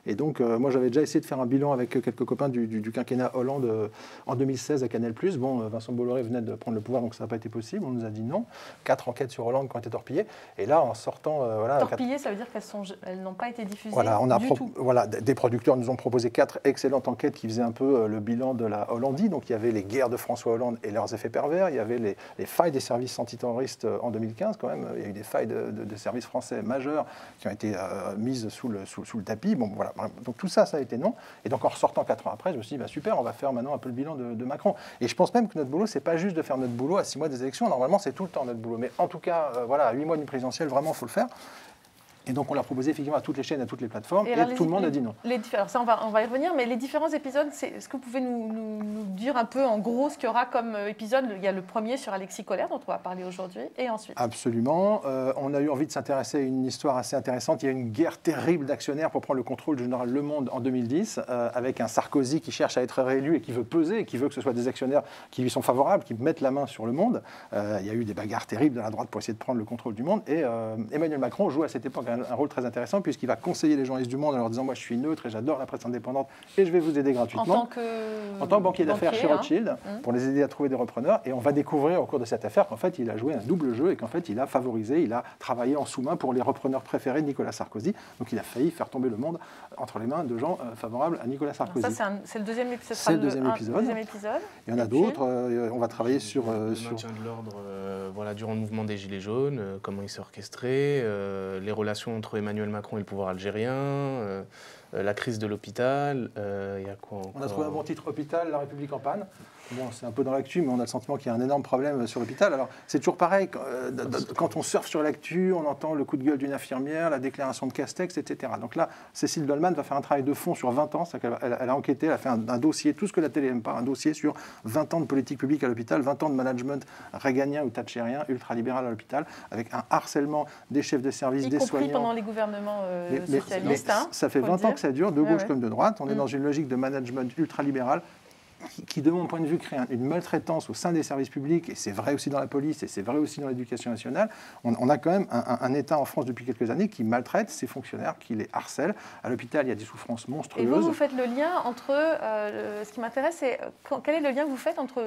Et donc, moi, j'avais déjà essayé de faire un bilan avec quelques copains du quinquennat Hollande en 2016 à Canal+. Bon, Vincent Bolloré venait de prendre le pouvoir, donc ça n'a pas été possible. On nous a dit non. 4 enquêtes sur Hollande qui ont été torpillées. Et là, en sortant... torpillées, ça veut dire qu'elles n'ont pas été diffusées du tout. Voilà, des producteurs nous ont proposé 4 excellentes enquêtes qui faisaient un peu le bilan de la Hollandie. Donc, il y avait les guerres de François Hollande et leurs effets pervers. Il y avait les failles des services antiterroristes en 2015, quand même. Il y a eu des failles de services français majeures qui ont été mises sous le tapis. Bon, voilà. Donc tout ça, ça a été non. Et donc en ressortant 4 ans après, je me suis dit, super, on va faire maintenant un peu le bilan de Macron. Et je pense même que notre boulot, c'est pas juste de faire notre boulot à 6 mois des élections. Normalement, c'est tout le temps notre boulot. Mais en tout cas, voilà, à 8 mois d'une présidentielle, vraiment, il faut le faire. Et donc, on l'a proposé effectivement à toutes les chaînes, à toutes les plateformes, et tout le monde a dit non. Alors ça, on va y revenir, mais les différents épisodes, est-ce que vous pouvez nous dire un peu en gros ce qu'il y aura comme épisode? Il y a le premier sur Alexis Kohler, dont on va parler aujourd'hui, et ensuite. Absolument. On a eu envie de s'intéresser à une histoire assez intéressante. Il y a une guerre terrible d'actionnaires pour prendre le contrôle du journal Le Monde en 2010, avec un Sarkozy qui cherche à être réélu et qui veut peser, et qui veut que ce soit des actionnaires qui lui sont favorables, qui mettent la main sur Le Monde. Il y a eu des bagarres terribles de la droite pour essayer de prendre le contrôle du Monde. Et Emmanuel Macron joue à cette époque un rôle très intéressant, puisqu'il va conseiller les journalistes du Monde en leur disant, moi je suis neutre et j'adore la presse indépendante et je vais vous aider gratuitement. En tant que banquier d'affaires chez Rothschild, pour les aider à trouver des repreneurs. Et on va découvrir au cours de cette affaire qu'en fait il a joué un double jeu et qu'en fait il a favorisé, il a travaillé en sous-main pour les repreneurs préférés de Nicolas Sarkozy. Donc il a failli faire tomber Le Monde entre les mains de gens favorables à Nicolas Sarkozy. Alors ça c'est le deuxième épisode. C'est le deuxième épisode. Il y en a d'autres. On va travailler sur le maintien de l'ordre voilà, durant le mouvement des Gilets jaunes, comment il s'est orchestré, les relations entre Emmanuel Macron et le pouvoir algérien, la crise de l'hôpital, il y a quoi encore? On a trouvé un bon titre, Hôpital, La République en panne. Bon, c'est un peu dans l'actu, mais on a le sentiment qu'il y a un énorme problème sur l'hôpital. Alors, c'est toujours pareil, quand on surfe sur l'actu, on entend le coup de gueule d'une infirmière, la déclaration de Castex, etc. Donc là, Cécile Dollmann va faire un travail de fond sur 20 ans, elle a enquêté, elle a fait un dossier, tout ce que la télé n'aime pas, un dossier sur 20 ans de politique publique à l'hôpital, 20 ans de management réganien ou thatchérien, ultralibéral à l'hôpital, avec un harcèlement des chefs de service, des soignants. Y compris pendant les gouvernements socialistes. Ça fait 20 ans que ça dure, de gauche comme de droite. On est dans une logique de management ultralibéral qui, de mon point de vue, crée une maltraitance au sein des services publics, et c'est vrai aussi dans la police, et c'est vrai aussi dans l'éducation nationale. On a quand même un État en France depuis quelques années qui maltraite ses fonctionnaires, qui les harcèle. À l'hôpital, il y a des souffrances monstrueuses. Et vous faites le lien entre... ce qui m'intéresse, c'est quel est le lien que vous faites entre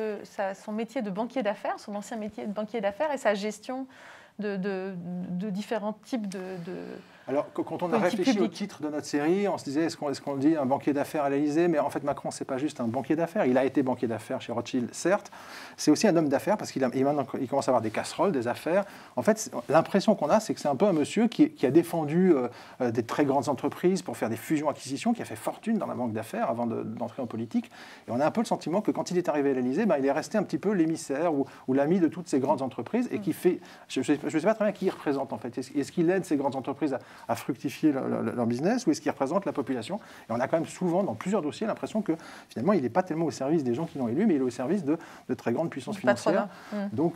son métier de banquier d'affaires, son ancien métier de banquier d'affaires, et sa gestion de différents types de Alors, quand on a réfléchi au titre de notre série, on se disait, est-ce qu'on dit un banquier d'affaires à l'Élysée? Mais en fait, Macron, c'est pas juste un banquier d'affaires. Il a été banquier d'affaires chez Rothschild, certes. C'est aussi un homme d'affaires parce qu'il commence à avoir des casseroles, des affaires. En fait, l'impression qu'on a, c'est que c'est un peu un monsieur qui a défendu des très grandes entreprises pour faire des fusions-acquisitions, qui a fait fortune dans la banque d'affaires avant d'entrer en politique. Et on a un peu le sentiment que quand il est arrivé à l'Élysée, il est resté un petit peu l'émissaire ou l'ami de toutes ces grandes entreprises et qui fait... Je ne sais pas très bien qui il représente, en fait. Est-ce qu'il aide ces grandes entreprises à fructifier leur business, ou est-ce qu'il représente la population? Et on a quand même souvent, dans plusieurs dossiers, l'impression que finalement, il n'est pas tellement au service des gens qui l'ont élu, mais il est au service de très grandes puissances financières. Donc,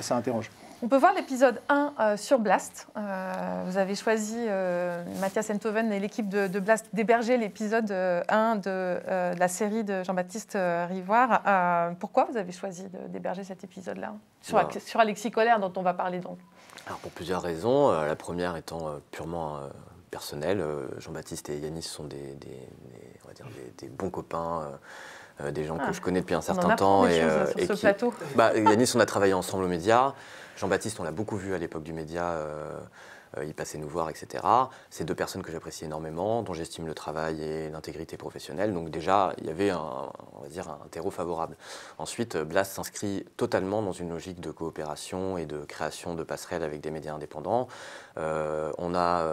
ça interroge. On peut voir l'épisode 1 sur Blast. Vous avez choisi, Mathias Enthoven et l'équipe de Blast, d'héberger l'épisode 1 de la série de Jean-Baptiste Rivoire. Pourquoi vous avez choisi d'héberger cet épisode-là sur Alexis Kohler, dont on va parler donc? Alors pour plusieurs raisons. La première étant purement personnelle. Jean-Baptiste et Yanis sont on va dire des bons copains, des gens que je connais depuis un certain temps. Sur ce plateau. Yanis, on a travaillé ensemble aux médias. Jean-Baptiste, on l'a beaucoup vu à l'époque du média. Il passait nous voir, etc. C'est deux personnes que j'apprécie énormément, dont j'estime le travail et l'intégrité professionnelle. Donc déjà, il y avait on va dire un terreau favorable. Ensuite, Blast s'inscrit totalement dans une logique de coopération et de création de passerelles avec des médias indépendants. On a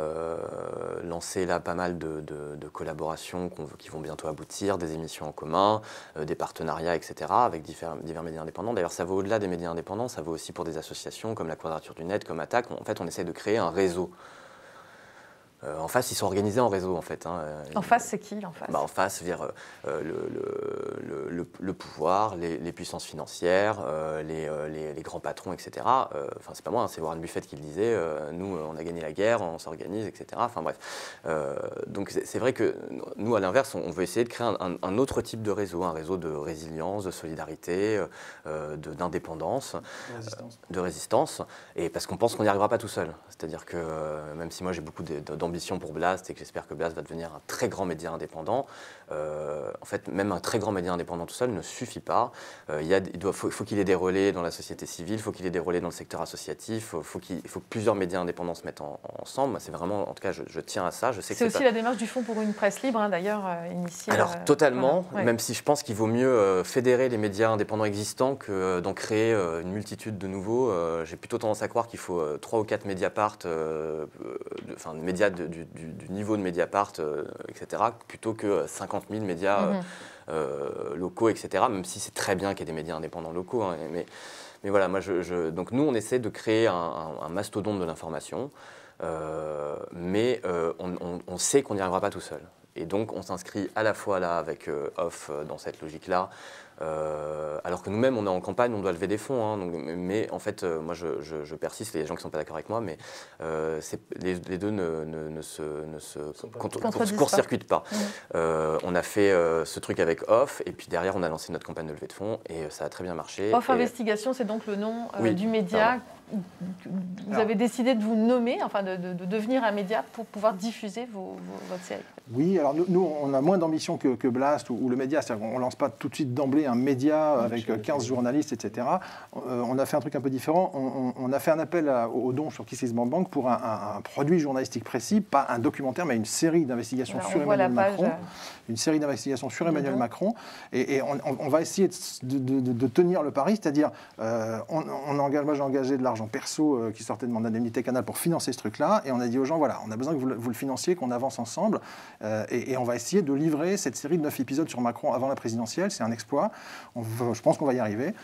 lancé là pas mal de collaborations qui vont bientôt aboutir, des émissions en commun, des partenariats, etc. avec divers médias indépendants. D'ailleurs, ça vaut au-delà des médias indépendants, ça vaut aussi pour des associations comme la Quadrature du Net, comme Attaque. En fait, on essaie de créer un réseau En face, ils sont organisés en réseau, en fait. En face, c'est qui, en face? En face, c'est-à-dire le pouvoir, les puissances financières, les grands patrons, etc. Enfin, c'est pas moi, c'est Warren Buffett qui le disait. Nous, on a gagné la guerre, on s'organise, etc. Enfin, bref. Donc, c'est vrai que nous, à l'inverse, on veut essayer de créer un autre type de réseau, un réseau de résilience, de solidarité, d'indépendance, de résistance. Et parce qu'on pense qu'on n'y arrivera pas tout seul. C'est-à-dire que même si moi, j'ai beaucoup d'ambition pour Blast et que j'espère que Blast va devenir un très grand média indépendant. En fait, même un très grand média indépendant tout seul ne suffit pas. Faut qu'il ait des relais dans la société civile, il faut qu'il ait des relais dans le secteur associatif, il faut que plusieurs médias indépendants se mettent ensemble. C'est vraiment, en tout cas, je tiens à ça. C'est aussi la démarche du Fonds pour une presse libre, d'ailleurs, initiée. Alors, totalement, voilà. même si je pense qu'il vaut mieux fédérer les médias indépendants existants que d'en créer une multitude de nouveaux. J'ai plutôt tendance à croire qu'il faut 3 ou 4 Mediapart, médias du niveau de Mediapart, etc., plutôt que 50 000 médias locaux, etc., même si c'est très bien qu'il y ait des médias indépendants locaux. Mais voilà, donc nous, on essaie de créer un mastodonte de l'information, mais on sait qu'on n'y arrivera pas tout seul. Et donc, on s'inscrit à la fois là, avec Off, dans cette logique-là, alors que nous-mêmes, on est en campagne, on doit lever des fonds. Mais en fait, moi, je persiste, il y a des gens qui ne sont pas d'accord avec moi, mais les deux ne se court-circuitent pas. On a fait ce truc avec Off, et puis derrière, on a lancé notre campagne de levée de fonds, et ça a très bien marché. Off Investigation, c'est donc le nom du média. Vous avez décidé de vous nommer, enfin de devenir un média pour pouvoir diffuser votre série. Oui, alors nous, on a moins d'ambition que Blast ou le média. C'est-à-dire qu'on ne lance pas tout de suite d'emblée un média avec 15 journalistes, etc. On a fait un truc un peu différent. On a fait un appel aux dons sur KissKissBankBank pour un produit journalistique précis, pas un documentaire, mais une série d'investigations sur Emmanuel Macron. Une série d'investigations sur Emmanuel Macron. Et on va essayer de tenir le pari, c'est-à-dire, moi j'ai engagé de l'argent perso qui sortait de mon indemnité Canal pour financer ce truc-là. Et on a dit aux gens, voilà, on a besoin que vous le financiez, qu'on avance ensemble. Et on va essayer de livrer cette série de 9 épisodes sur Macron avant la présidentielle. C'est un exploit. Je pense qu'on va y arriver.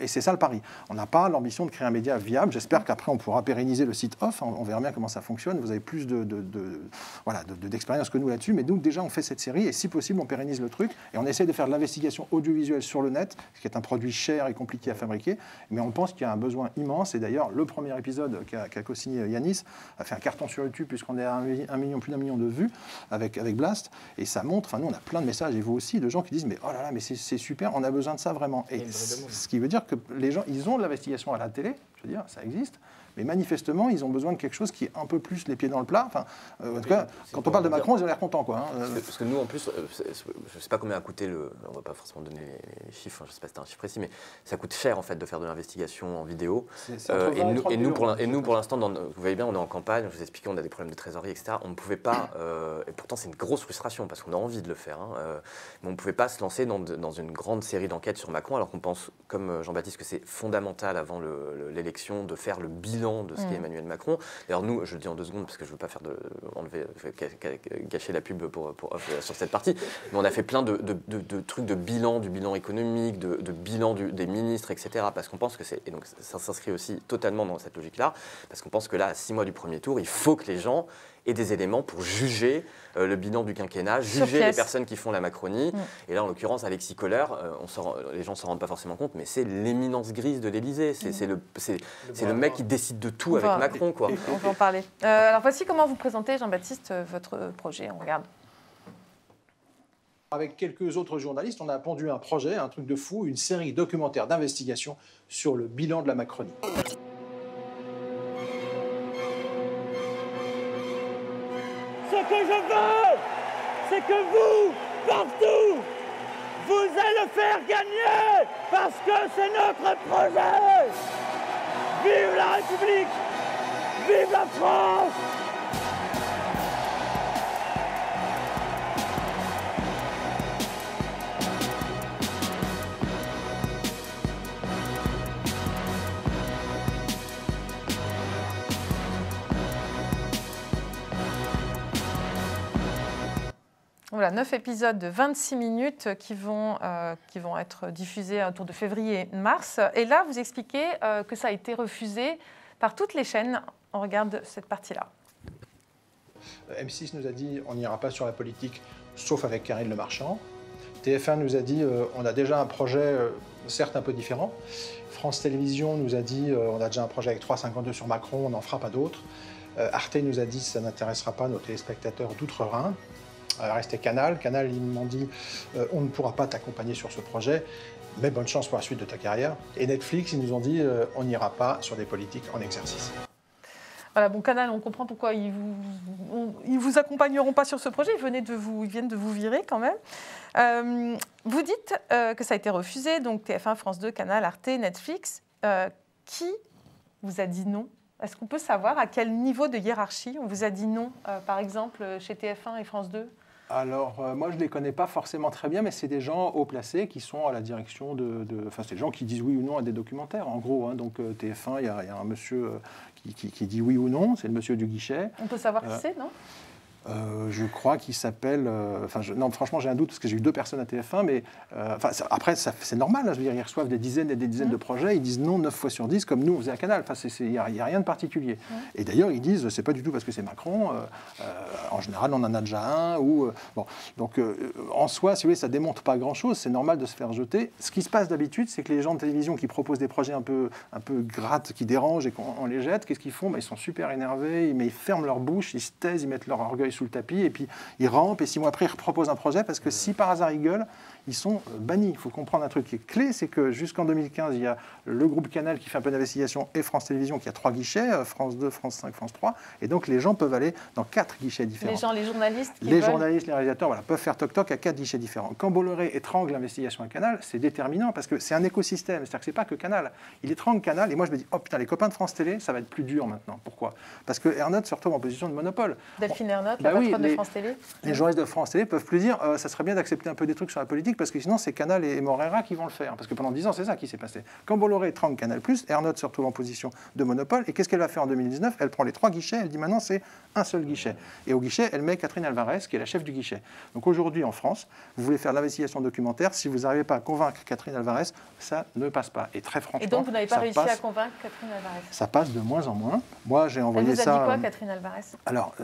Et c'est ça le pari. On n'a pas l'ambition de créer un média viable. J'espère qu'après, on pourra pérenniser le site Off. On verra bien comment ça fonctionne. Vous avez plus d'expérience que nous là-dessus. Mais nous, déjà, on fait cette série. Et si possible, on pérennise le truc. Et on essaie de faire de l'investigation audiovisuelle sur le net, ce qui est un produit cher et compliqué à fabriquer. Mais on pense qu'il y a un besoin immense. Et d'ailleurs, le premier épisode qu'a co-signé Yanis a fait un carton sur YouTube, puisqu'on est à plus d'1 million de vues avec Blast. Et ça montre, nous on a plein de messages, et vous aussi, de gens qui disent, mais oh là là, mais c'est super, on a besoin de ça vraiment. Et ce qui veut dire que les gens, ils ont de l'investigation à la télé, je veux dire, ça existe. Mais manifestement, ils ont besoin de quelque chose qui est un peu plus les pieds dans le plat. Enfin, en tout cas, quand on parle de Macron, ils ont l'air contents, quoi. Parce que nous, en plus, je ne sais pas combien a coûté on ne va pas forcément donner les chiffres, je ne sais pas si c'est un chiffre précis, mais ça coûte cher, en fait, de faire de l'investigation en vidéo. Et nous, pour l'instant, vous voyez bien, on est en campagne, je vous expliquais, on a des problèmes de trésorerie, etc. On ne pouvait pas, et pourtant c'est une grosse frustration, parce qu'on a envie de le faire, mais on ne pouvait pas se lancer dans une grande série d'enquêtes sur Macron, alors qu'on pense, comme Jean-Baptiste, que c'est fondamental avant l'élection de faire le bilan de ce qu'est Emmanuel Macron. D'ailleurs, nous, je le dis en 2 secondes parce que je ne veux pas gâcher la pub sur cette partie, mais on a fait plein de trucs de bilan, du bilan économique, de bilan des ministres, etc. Parce qu'on pense que et donc ça s'inscrit aussi totalement dans cette logique-là, parce qu'on pense que là, à 6 mois du premier tour, il faut que les gens aient des éléments pour juger le bilan du quinquennat, juger les personnes qui font la Macronie. Et là, en l'occurrence, Alexis Kohler, les gens ne s'en rendent pas forcément compte, mais c'est l'éminence grise de l'Élysée. C'est le mec qui décide de tout avec Macron, quoi. On va en parler. Alors voici comment vous présentez, Jean-Baptiste, votre projet. On regarde. Avec quelques autres journalistes, on a pondu un projet, un truc de fou, une série documentaire d'investigation sur le bilan de la Macronie. Ce que je veux, c'est que vous, partout, vous allez le faire gagner, parce que c'est notre projet. Vive la République, vive la France. Voilà, 9 épisodes de 26 minutes qui vont être diffusés autour de février-mars. Et là, vous expliquez que ça a été refusé par toutes les chaînes. On regarde cette partie-là. M6 nous a dit on n'ira pas sur la politique, sauf avec Karine Le Marchand. TF1 nous a dit on a déjà un projet, certes un peu différent. France Télévisions nous a dit on a déjà un projet avec 3,52 sur Macron, on n'en fera pas d'autres. Arte nous a dit ça n'intéressera pas nos téléspectateurs d'outre-Rhin. Restait Canal. Canal, ils m'ont dit on ne pourra pas t'accompagner sur ce projet, mais bonne chance pour la suite de ta carrière. Et Netflix, ils nous ont dit on n'ira pas sur des politiques en exercice. Voilà, bon, Canal, on comprend pourquoi ils vous accompagneront pas sur ce projet. Ils viennent de vous virer quand même. Vous dites que ça a été refusé, donc TF1, France 2, Canal, Arte, Netflix. Qui vous a dit non? Est-ce qu'on peut savoir à quel niveau de hiérarchie on vous a dit non, par exemple, chez TF1 et France 2? Alors, moi, je ne les connais pas forcément très bien, mais c'est des gens haut placés qui sont à la direction Enfin, c'est des gens qui disent oui ou non à des documentaires, en gros. Hein. Donc, TF1, il y a un monsieur qui dit oui ou non, c'est le monsieur du guichet. On peut savoir qui c'est, non? Je crois qu'il s'appelle... non, franchement, j'ai un doute, parce que j'ai eu 2 personnes à TF1, mais après, c'est normal. Hein, je veux dire, ils reçoivent des dizaines et des dizaines de projets, ils disent non 9 fois sur 10, comme nous, on faisait à Canal. Enfin, il n'y a rien de particulier. Et d'ailleurs, ils disent, c'est pas du tout parce que c'est Macron. En général, on en a déjà un. Bon. Donc, en soi, si vous voulez, ça ne démontre pas grand-chose. C'est normal de se faire jeter. Ce qui se passe d'habitude, c'est que les gens de télévision qui proposent des projets un peu grattes, qui dérangent et qu'on les jette, qu'est-ce qu'ils font? Ils sont super énervés, mais ils ferment leur bouche, ils se taisent, ils mettent leur orgueil sous le tapis, et puis ils rampent, et 6 mois après, ils reproposent un projet, parce que si par hasard ils gueulent, ils sont bannis. Il faut comprendre un truc qui est clé, c'est que jusqu'en 2015, il y a le groupe Canal qui fait un peu d'investigation, et France Télévisions qui a 3 guichets, France 2, France 5, France 3, et donc les gens peuvent aller dans 4 guichets différents. Les journalistes journalistes, les réalisateurs, voilà, peuvent faire toc-toc à 4 guichets différents. Quand Bolloré étrangle l'investigation à Canal, c'est déterminant, parce que c'est un écosystème, c'est-à-dire que c'est pas que Canal. Il étrangle Canal, et moi je me dis, oh putain, les copains de France Télé, ça va être plus dur maintenant. Pourquoi? Parce que Ernotte se retrouve en position de monopole. Delphine Ernotte, la patronne de France Télé. Les journalistes de France Télé peuvent plus dire, ça serait bien d'accepter un peu des trucs sur la politique, parce que sinon c'est Canal et Moreira qui vont le faire. Parce que pendant 10 ans, c'est ça qui s'est passé. Quand Bolloré étrangle Canal+, Ernotte se retrouve en position de monopole. Et qu'est-ce qu'elle va faire en 2019? Elle prend les 3 guichets, elle dit maintenant c'est un seul guichet. Et au guichet, elle met Catherine Alvarez, qui est la chef du guichet. Donc aujourd'hui, en France, vous voulez faire l'investigation documentaire, si vous n'arrivez pas à convaincre Catherine Alvarez, ça ne passe pas. Et très franchement, et donc vous n'avez pas réussi à convaincre Catherine Alvarez? Ça passe de moins en moins. Moi, j'ai envoyé ça... Elle vous a dit quoi, Catherine Alvarez? Alors,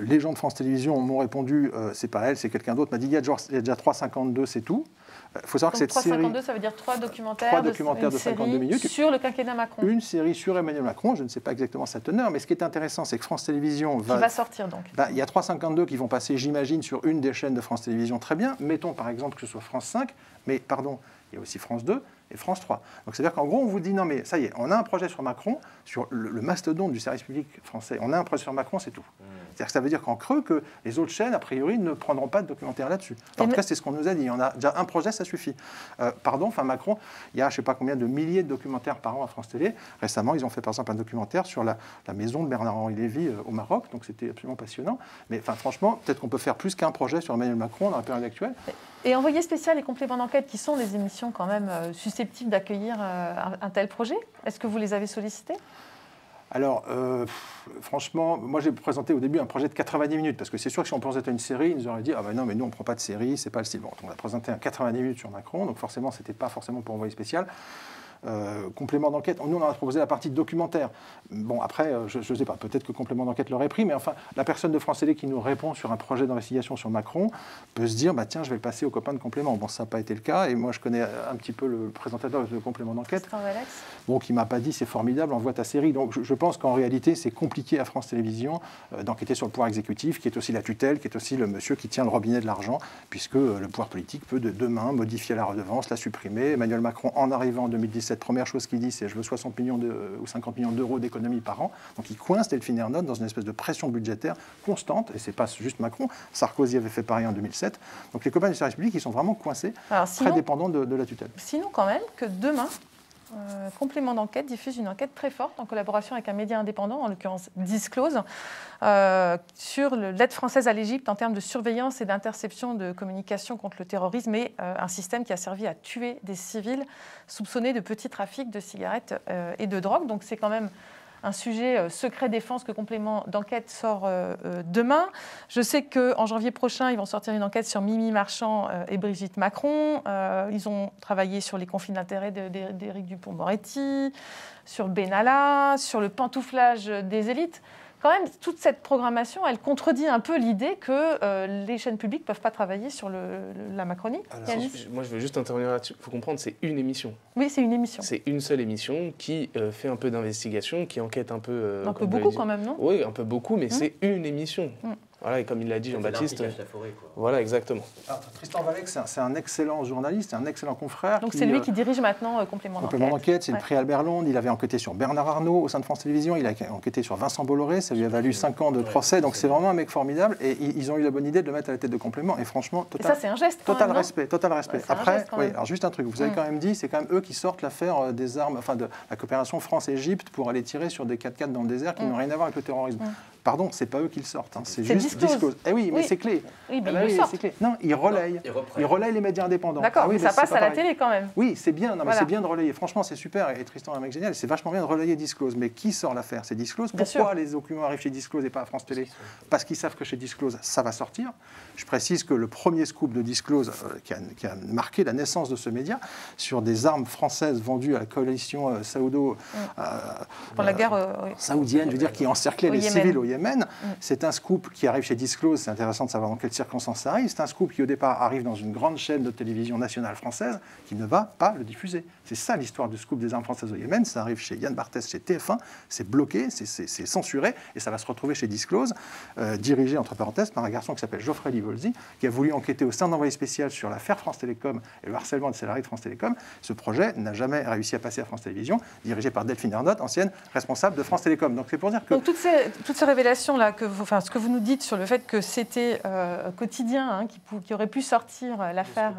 les gens de France Télévisions m'ont répondu, c'est pas elle, c'est quelqu'un d'autre, m'a dit il y a déjà 3,52, c'est tout. Il faut savoir que cette 3,52, ça veut dire 3 documentaires de 52 minutes sur le quinquennat Macron. Une série sur Emmanuel Macron, je ne sais pas exactement sa teneur, mais ce qui est intéressant, c'est que France Télévisions va sortir donc. Il y a 3,52 qui vont passer, j'imagine, sur une des chaînes de France Télévisions, très bien. Mettons par exemple que ce soit France 5, mais pardon, il y a aussi France 2 et France 3. Donc c'est-à-dire qu'en gros, on vous dit non mais ça y est, on a un projet sur Macron, sur le mastodonte du service public français, on a un projet sur Macron, c'est tout. C'est-à-dire que ça veut dire qu'en creux, que les autres chaînes, a priori, ne prendront pas de documentaire là-dessus. En tout cas, c'est ce qu'on nous a dit. On a déjà un projet, ça suffit. Macron, il y a je ne sais pas combien de milliers de documentaires par an à France Télé. Récemment, ils ont fait par exemple un documentaire sur la maison de Bernard-Henri Lévy au Maroc, donc c'était absolument passionnant. Mais franchement, peut-être qu'on peut faire plus qu'un projet sur Emmanuel Macron dans la période actuelle. Et Envoyé spécial et complément d'enquête, qui sont des émissions quand même susceptibles d'accueillir un tel projet, est-ce que vous les avez sollicités? Alors, franchement, moi j'ai présenté au début un projet de 90 minutes, parce que c'est sûr que si on présentait une série, ils nous auraient dit « Ah ben non, mais nous on ne prend pas de série, c'est pas le style ». Bon, on a présenté un 90 minutes sur Macron, donc forcément, c'était pas forcément pour Envoyé spécial. Complément d'enquête, nous on a proposé la partie documentaire. Bon, après, je ne sais pas, peut-être que complément d'enquête l'aurait pris, mais enfin, la personne de France Télé qui nous répond sur un projet d'investigation sur Macron peut se dire, bah tiens, je vais le passer aux copains de complément. Bon, ça n'a pas été le cas, et moi je connais un petit peu le présentateur de complément d'enquête, bon, qui ne m'a pas dit, c'est formidable, envoie ta série. Donc je pense qu'en réalité, c'est compliqué à France Télévisions d'enquêter sur le pouvoir exécutif, qui est aussi la tutelle, qui est aussi le monsieur qui tient le robinet de l'argent, puisque le pouvoir politique peut de demain modifier la redevance, la supprimer. Emmanuel Macron, en arrivant en 2017, première chose qu'il dit, c'est je veux 60 millions ou 50 millions d'euros d'économies par an. Donc il coince Delphine Ernotte dans une espèce de pression budgétaire constante, et c'est pas juste Macron. Sarkozy avait fait pareil en 2007. Donc les copains du service public, ils sont vraiment coincés, très dépendants de la tutelle. Sinon quand même que demain, Complément d'enquête diffuse une enquête très forte en collaboration avec un média indépendant, en l'occurrence Disclose, sur l'aide française à l'Égypte en termes de surveillance et d'interception de communication contre le terrorisme, et un système qui a servi à tuer des civils soupçonnés de petits trafics de cigarettes et de drogue. Donc c'est quand même un sujet secret défense que Complément d'enquête sort demain. Je sais qu'en janvier prochain, ils vont sortir une enquête sur Mimi Marchand et Brigitte Macron. Ils ont travaillé sur les conflits d'intérêts d'Éric Dupond-Moretti, sur Benalla, sur le pantouflage des élites. quand même, toute cette programmation, elle contredit un peu l'idée que les chaînes publiques ne peuvent pas travailler sur la Macronie. Moi, je veux juste intervenir là-dessus. Il faut comprendre, c'est une émission. Oui, c'est une émission. C'est une seule émission qui fait un peu d'investigation, qui enquête un peu... un peu beaucoup quand même, non? Oui, un peu beaucoup, mais c'est une émission. Voilà, et comme il l'a dit Jean-Baptiste... Voilà, exactement. Alors, Tristan Valeix, c'est un excellent journaliste, un excellent confrère. Donc c'est lui qui dirige maintenant Complément d'enquête. Complément d'enquête, c'est le prix Albert Londres. Il avait enquêté sur Bernard Arnault au sein de France Télévisions. Il a enquêté sur Vincent Bolloré. Ça lui a valu 5 ans de procès. Donc c'est vraiment un mec formidable. Et ils ont eu la bonne idée de le mettre à la tête de Complément. Et franchement, total, et ça, c'est un geste quand total même, respect. Total respect. Ouais, après, oui, alors juste un truc. Vous avez quand même dit, c'est quand même eux qui sortent l'affaire des armes, enfin de la coopération France-Égypte pour aller tirer sur des 4x4 dans le désert qui n'ont rien à voir avec le terrorisme. Pardon, c'est pas eux qui le sortent, hein. C'est juste Disclose. Eh oui, mais c'est clé. Oui, mais c'est clé. Non, ils relayent. Ils relayent les médias indépendants. D'accord, mais ça passe à la télé quand même. Oui, c'est bien. Non, mais c'est bien de relayer. Franchement, c'est super. Et Tristan est un mec génial. C'est vachement bien de relayer Disclose. Mais qui sort l'affaire? C'est Disclose. Pourquoi les documents arrivent chez Disclose et pas à France Télé? Parce qu'ils savent que chez Disclose, ça va sortir. Je précise que le premier scoop de Disclose, qui a marqué la naissance de ce média, sur des armes françaises vendues à la coalition saoudo pour la guerre saoudienne, je veux dire, qui encerclait les civils au Yémen. C'est un scoop qui arrive chez Disclose. C'est intéressant de savoir dans quelles circonstances ça arrive. C'est un scoop qui, au départ, arrive dans une grande chaîne de télévision nationale française qui ne va pas le diffuser. C'est ça l'histoire du scoop des armes françaises au Yémen. Ça arrive chez Yann Barthès, chez TF1. C'est bloqué, c'est censuré. Et ça va se retrouver chez Disclose, dirigé, entre parenthèses, par un garçon qui s'appelle Geoffrey Livolzi, qui a voulu enquêter au sein d'envoyé spécial sur l'affaire France Télécom et le harcèlement des salariés de France Télécom. Ce projet n'a jamais réussi à passer à France Télévisions, dirigé par Delphine Ernotte, ancienne responsable de France Télécom. Donc c'est pour dire que... Donc toutes ces révélations-là, ce que vous nous dites sur le fait que c'était Quotidien qui aurait pu sortir l'affaire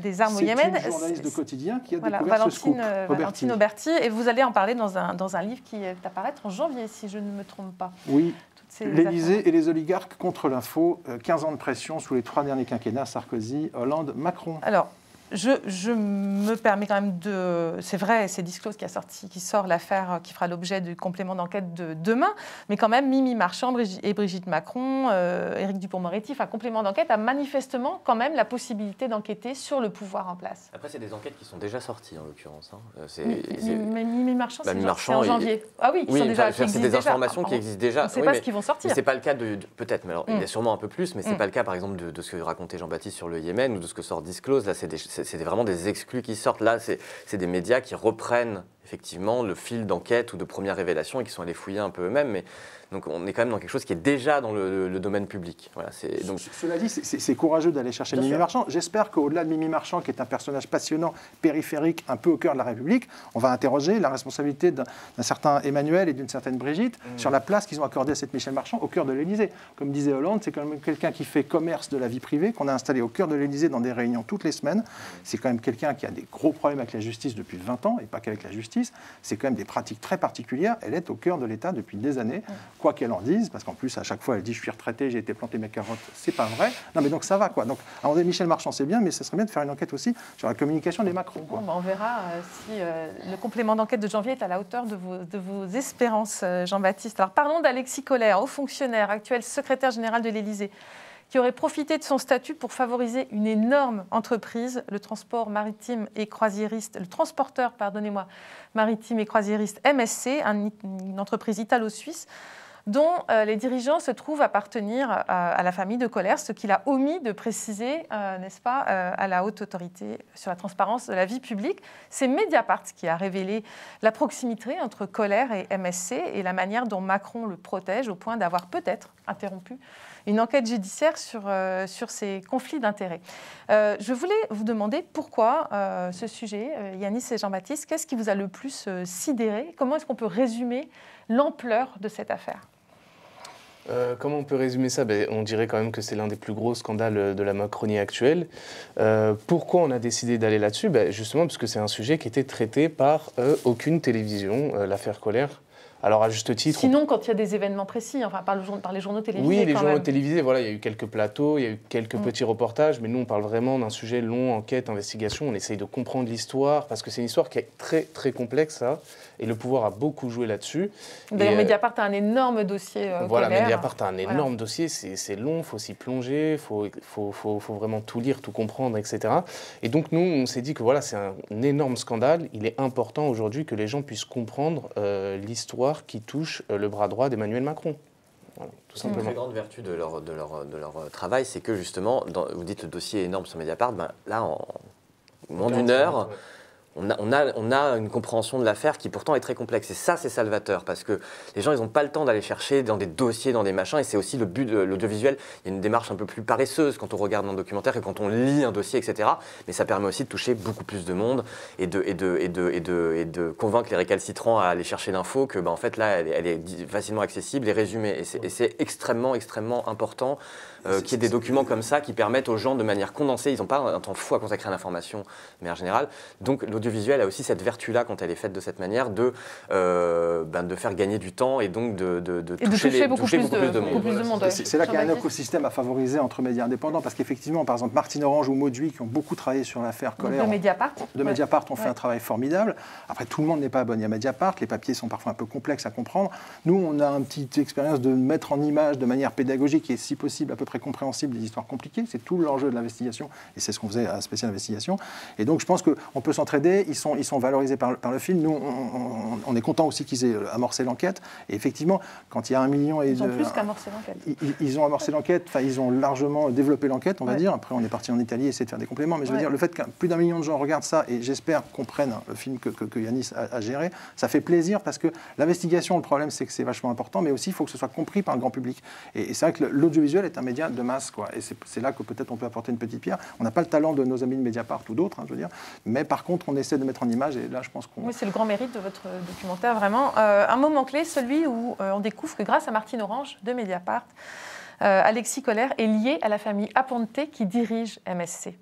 des armes au Yémen... C'est une journaliste de Quotidien qui a découvert ce scoop, Valentine Auberti, et vous allez en parler dans un livre qui est à paraître en janvier, si je ne me trompe pas. Oui. L'Élysée et les oligarques contre l'info, 15 ans de pression sous les 3 derniers quinquennats, Sarkozy, Hollande, Macron. Alors, je me permets quand même de... C'est vrai, c'est Disclose qui sort l'affaire qui fera l'objet du complément d'enquête de demain, mais quand même, Mimi Marchand et Brigitte Macron, Éric Dupond-Moretti, complément d'enquête a manifestement quand même la possibilité d'enquêter sur le pouvoir en place. Après, c'est des enquêtes qui sont déjà sorties, en l'occurrence. Mais Mimi Marchand, c'est en janvier. Ah oui, c'est des informations qui existent déjà. On ne sait pas ce qu'ils vont sortir. C'est pas le cas peut-être, mais alors il y a sûrement un peu plus, mais c'est pas le cas, par exemple, de ce que racontait Jean-Baptiste sur le Yémen ou de ce que sort Disclose. Là, c'est vraiment des exclus qui sortent. Là, c'est des médias qui reprennent effectivement le fil d'enquête ou de première révélation et qui sont allés fouiller un peu eux-mêmes. Mais donc on est quand même dans quelque chose qui est déjà dans le domaine public. Voilà, donc... Cela dit, c'est courageux d'aller chercher Mimi Marchand. J'espère qu'au-delà de Mimi Marchand, qui est un personnage passionnant, périphérique, un peu au cœur de la République, on va interroger la responsabilité d'un certain Emmanuel et d'une certaine Brigitte sur la place qu'ils ont accordée à cette Michel Marchand au cœur de l'Élysée. Comme disait Hollande, c'est quand même quelqu'un qui fait commerce de la vie privée, qu'on a installé au cœur de l'Élysée dans des réunions toutes les semaines. C'est quand même quelqu'un qui a des gros problèmes avec la justice depuis 20 ans, et pas qu'avec la justice. C'est quand même des pratiques très particulières. Elle est au cœur de l'État depuis des années, quoi qu'elle en dise, parce qu'en plus, à chaque fois, elle dit « je suis retraitée, j'ai été planter mes carottes ». C'est pas vrai. Non, mais donc ça va, quoi. Donc, alors, Michel Marchand, c'est bien, mais ça serait bien de faire une enquête aussi sur la communication des Macron, quoi. Bon, on verra si le complément d'enquête de janvier est à la hauteur de vos espérances, Jean-Baptiste. Alors, parlons d'Alexis Collère, haut fonctionnaire, actuel secrétaire général de l'Élysée, qui aurait profité de son statut pour favoriser une énorme entreprise, le transporteur maritime et croisiériste MSC, une entreprise italo-suisse, dont les dirigeants se trouvent appartenir à la famille de Collère, ce qu'il a omis de préciser, n'est-ce pas, à la haute autorité sur la transparence de la vie publique. C'est Mediapart qui a révélé la proximité entre Collère et MSC et la manière dont Macron le protège au point d'avoir peut-être interrompu une enquête judiciaire sur ces conflits d'intérêts. Je voulais vous demander pourquoi ce sujet, Yanis et Jean-Baptiste, qu'est-ce qui vous a le plus sidéré? Comment est-ce qu'on peut résumer l'ampleur de cette affaire? Comment on peut résumer ça? On dirait quand même que c'est l'un des plus gros scandales de la Macronie actuelle. Pourquoi on a décidé d'aller là-dessus? Justement parce que c'est un sujet qui était traité par aucune télévision, l'affaire Collère. Alors à juste titre... Sinon, quand il y a des événements précis, enfin par les journaux télévisés. Oui, les journaux télévisés, voilà, il y a eu quelques plateaux, il y a eu quelques petits reportages, mais nous on parle vraiment d'un sujet long, enquête, investigation, on essaye de comprendre l'histoire, parce que c'est une histoire qui est très très complexe, ça, et le pouvoir a beaucoup joué là-dessus. D'ailleurs, Mediapart a un énorme dossier. Voilà, Mediapart a un énorme dossier, c'est long, il faut s'y plonger, il faut vraiment tout lire, tout comprendre, etc. Et donc nous, on s'est dit que voilà, c'est un énorme scandale, il est important aujourd'hui que les gens puissent comprendre l'histoire qui touche le bras droit d'Emmanuel Macron. Voilà, tout Une simplement. très grande vertu de leur travail, c'est que justement, vous dites le dossier est énorme sur Mediapart, ben, là, en moins d'une heure, on a une compréhension de l'affaire qui pourtant est très complexe. Et ça, c'est salvateur, parce que les gens, ils n'ont pas le temps d'aller chercher dans des dossiers, dans des machins, et c'est aussi le but de l'audiovisuel. Il y a une démarche un peu plus paresseuse quand on regarde un documentaire et quand on lit un dossier, etc. Mais ça permet aussi de toucher beaucoup plus de monde et de convaincre les récalcitrants à aller chercher l'info que, ben, en fait, là, elle est facilement accessible et résumée. Et c'est extrêmement, extrêmement important qu'il y ait des documents comme ça qui permettent aux gens de manière condensée, ils n'ont pas un temps fou à consacrer à l'information, mais en général. Donc l'audiovisuel a aussi cette vertu-là, quand elle est faite de cette manière, de faire gagner du temps et donc de toucher beaucoup plus de monde. C'est là qu'il y a un écosystème à favoriser entre médias indépendants, parce qu'effectivement, par exemple, Martine Orange ou Mauduit, qui ont beaucoup travaillé sur l'affaire Collère, de Mediapart, ont fait un travail formidable. Après, tout le monde n'est pas abonné à Mediapart, les papiers sont parfois un peu complexes à comprendre. Nous, on a une petite expérience de mettre en image de manière pédagogique et si possible à peu près compréhensible des histoires compliquées. C'est tout l'enjeu de l'investigation et c'est ce qu'on faisait à Spécial Investigation. Et donc je pense qu'on peut s'entraider, ils sont valorisés par le film. Nous, on est content aussi qu'ils aient amorcé l'enquête. Et effectivement, quand il y a 1 million et... Ils ont plus qu'amorcé l'enquête. Ils ont amorcé l'enquête, enfin ils ont largement développé l'enquête, on va dire. Après, on est parti en Italie essayer de faire des compléments. Mais je veux dire, le fait que plus d'1 million de gens regardent ça, et j'espère comprennent le film que Yanis a géré, ça fait plaisir parce que l'investigation, le problème, c'est que c'est vachement important, mais aussi il faut que ce soit compris par le grand public. Et c'est vrai que l'audiovisuel est un média de masse, quoi. Et c'est là que peut-être on peut apporter une petite pierre. On n'a pas le talent de nos amis de Mediapart ou d'autres, je veux dire. Mais par contre, on essaie de mettre en image, et là, je pense qu'on... Oui, c'est le grand mérite de votre documentaire, vraiment. Un moment clé, celui où on découvre que grâce à Martine Orange de Mediapart, Alexis Collère est lié à la famille Aponte qui dirige MSC.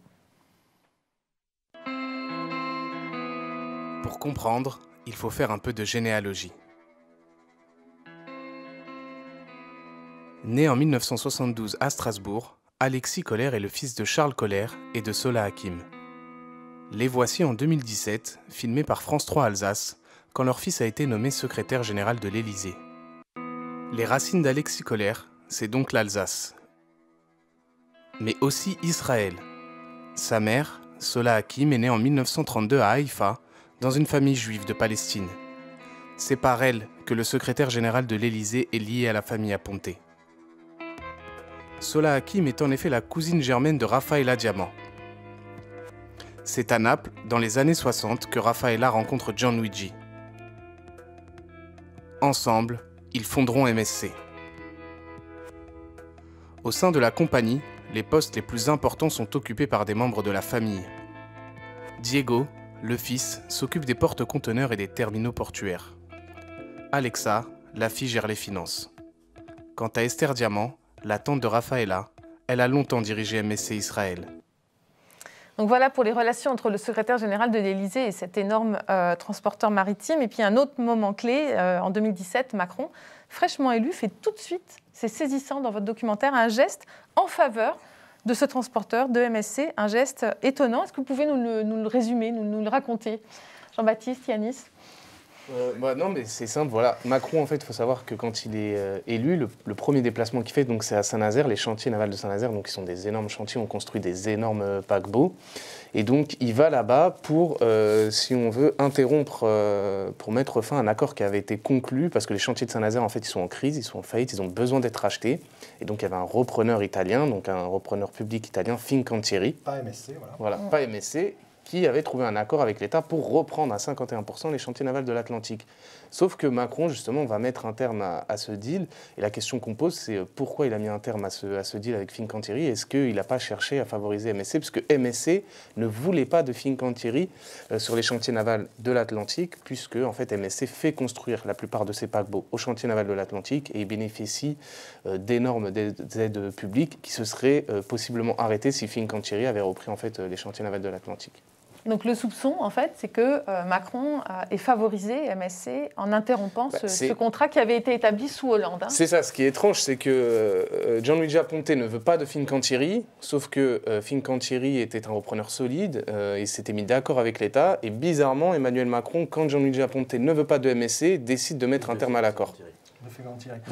Pour comprendre, il faut faire un peu de généalogie. Né en 1972 à Strasbourg, Alexis Collère est le fils de Charles Collère et de Sola Hakim. Les voici en 2017, filmés par France 3 Alsace, quand leur fils a été nommé secrétaire général de l'Élysée. Les racines d'Alexis Collère, c'est donc l'Alsace. Mais aussi Israël. Sa mère, Sola Hakim, est née en 1932 à Haïfa, dans une famille juive de Palestine. C'est par elle que le secrétaire général de l'Élysée est lié à la famille Aponte. Sola Hakim est en effet la cousine germaine de Raffaella Diamant. C'est à Naples, dans les années 60, que Raffaella rencontre Gianluigi. Ensemble, ils fonderont MSC. Au sein de la compagnie, les postes les plus importants sont occupés par des membres de la famille. Diego, le fils, s'occupe des porte-conteneurs et des terminaux portuaires. Alexa, la fille, gère les finances. Quant à Esther Diamant, la tante de Raffaella, elle a longtemps dirigé MSC Israël. Donc voilà pour les relations entre le secrétaire général de l'Élysée et cet énorme transporteur maritime. Et puis un autre moment clé, en 2017, Macron, fraîchement élu, fait tout de suite, c'est saisissant dans votre documentaire, un geste en faveur de ce transporteur de MSC, un geste étonnant. Est-ce que vous pouvez nous le résumer, nous le raconter? Jean-Baptiste, Yanis? Non, mais c'est simple, voilà. Macron, en fait, il faut savoir que quand il est élu, le premier déplacement qu'il fait, donc c'est à Saint-Nazaire, les chantiers navals de Saint-Nazaire, donc qui sont des énormes chantiers, on construit des énormes paquebots. Et donc, il va là-bas pour, si on veut, interrompre, pour mettre fin à un accord qui avait été conclu, parce que les chantiers de Saint-Nazaire, en fait, ils sont en crise, ils sont en faillite, ils ont besoin d'être rachetés. Et donc, il y avait un repreneur italien, donc un repreneur public italien, Fincantieri. Pas MSC, voilà. Voilà, pas MSC, qui avait trouvé un accord avec l'État pour reprendre à 51% les chantiers navals de l'Atlantique. Sauf que Macron, justement, va mettre un terme à ce deal. Et la question qu'on pose, c'est pourquoi il a mis un terme à ce deal avec Fincantieri? Est-ce qu'il n'a pas cherché à favoriser MSC? Parce que MSC ne voulait pas de Fincantieri sur les chantiers navals de l'Atlantique, puisque, en fait, MSC fait construire la plupart de ses paquebots au chantier naval de l'Atlantique et il bénéficie d'énormes aides publiques qui se seraient possiblement arrêtées si Fincantieri avait repris, en fait, les chantiers navals de l'Atlantique. Donc le soupçon, en fait, c'est que Macron ait favorisé MSC en interrompant ce contrat qui avait été établi sous Hollande. Hein. C'est ça, ce qui est étrange, c'est que Gianluigi Aponte ne veut pas de Fincantieri, sauf que Fincantieri était un repreneur solide et s'était mis d'accord avec l'État. Et bizarrement, Emmanuel Macron, quand Gianluigi Aponte ne veut pas de MSC, décide de mettre un terme à l'accord.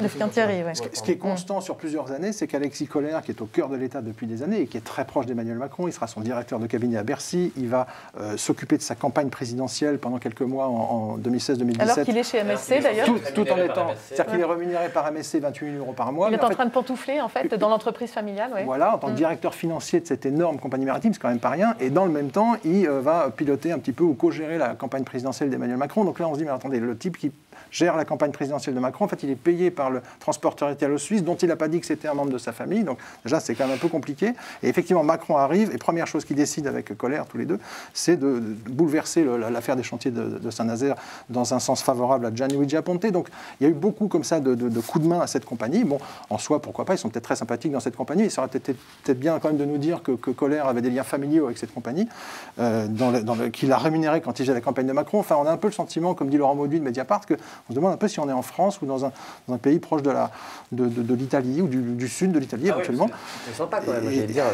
De Fincantieri, oui. Ce qui est constant sur plusieurs années, c'est qu'Alexis Kohler, qui est au cœur de l'État depuis des années et qui est très proche d'Emmanuel Macron, il sera son directeur de cabinet à Bercy, il va s'occuper de sa campagne présidentielle pendant quelques mois en 2016-2017. Alors qu'il est chez MSC d'ailleurs. Tout en étant... C'est-à-dire qu'il est rémunéré par MSC 28 000 € par mois. Il est en train de pantoufler en fait dans l'entreprise familiale. Ouais. Voilà, en tant que directeur financier de cette énorme compagnie maritime, c'est quand même pas rien. Et dans le même temps, il va piloter un petit peu ou co-gérer la campagne présidentielle d'Emmanuel Macron. Donc là, on se dit, mais attendez, le type qui gère la campagne présidentielle de Macron, en fait, il est payé par le transporteur italo-suisse, dont il n'a pas dit que c'était un membre de sa famille. Donc déjà, c'est quand même un peu compliqué. Et effectivement, Macron arrive, et première chose qu'il décide avec Kohler, tous les deux, c'est de bouleverser l'affaire des chantiers de Saint-Nazaire dans un sens favorable à Gianluigi Aponte. Donc il y a eu beaucoup comme ça de coups de main à cette compagnie. Bon, en soi, pourquoi pas, ils sont peut-être très sympathiques dans cette compagnie. Ça aurait été peut-être bien quand même de nous dire que Kohler avait des liens familiaux avec cette compagnie, qu'il a rémunéré quand il faisait la campagne de Macron. Enfin, on a un peu le sentiment, comme dit Laurent Mauduit de Mediapart, qu'on se demande un peu si on est en France ou dans un pays proche de l'Italie ou du sud de l'Italie éventuellement. C'est sympa quand même, j'allais dire,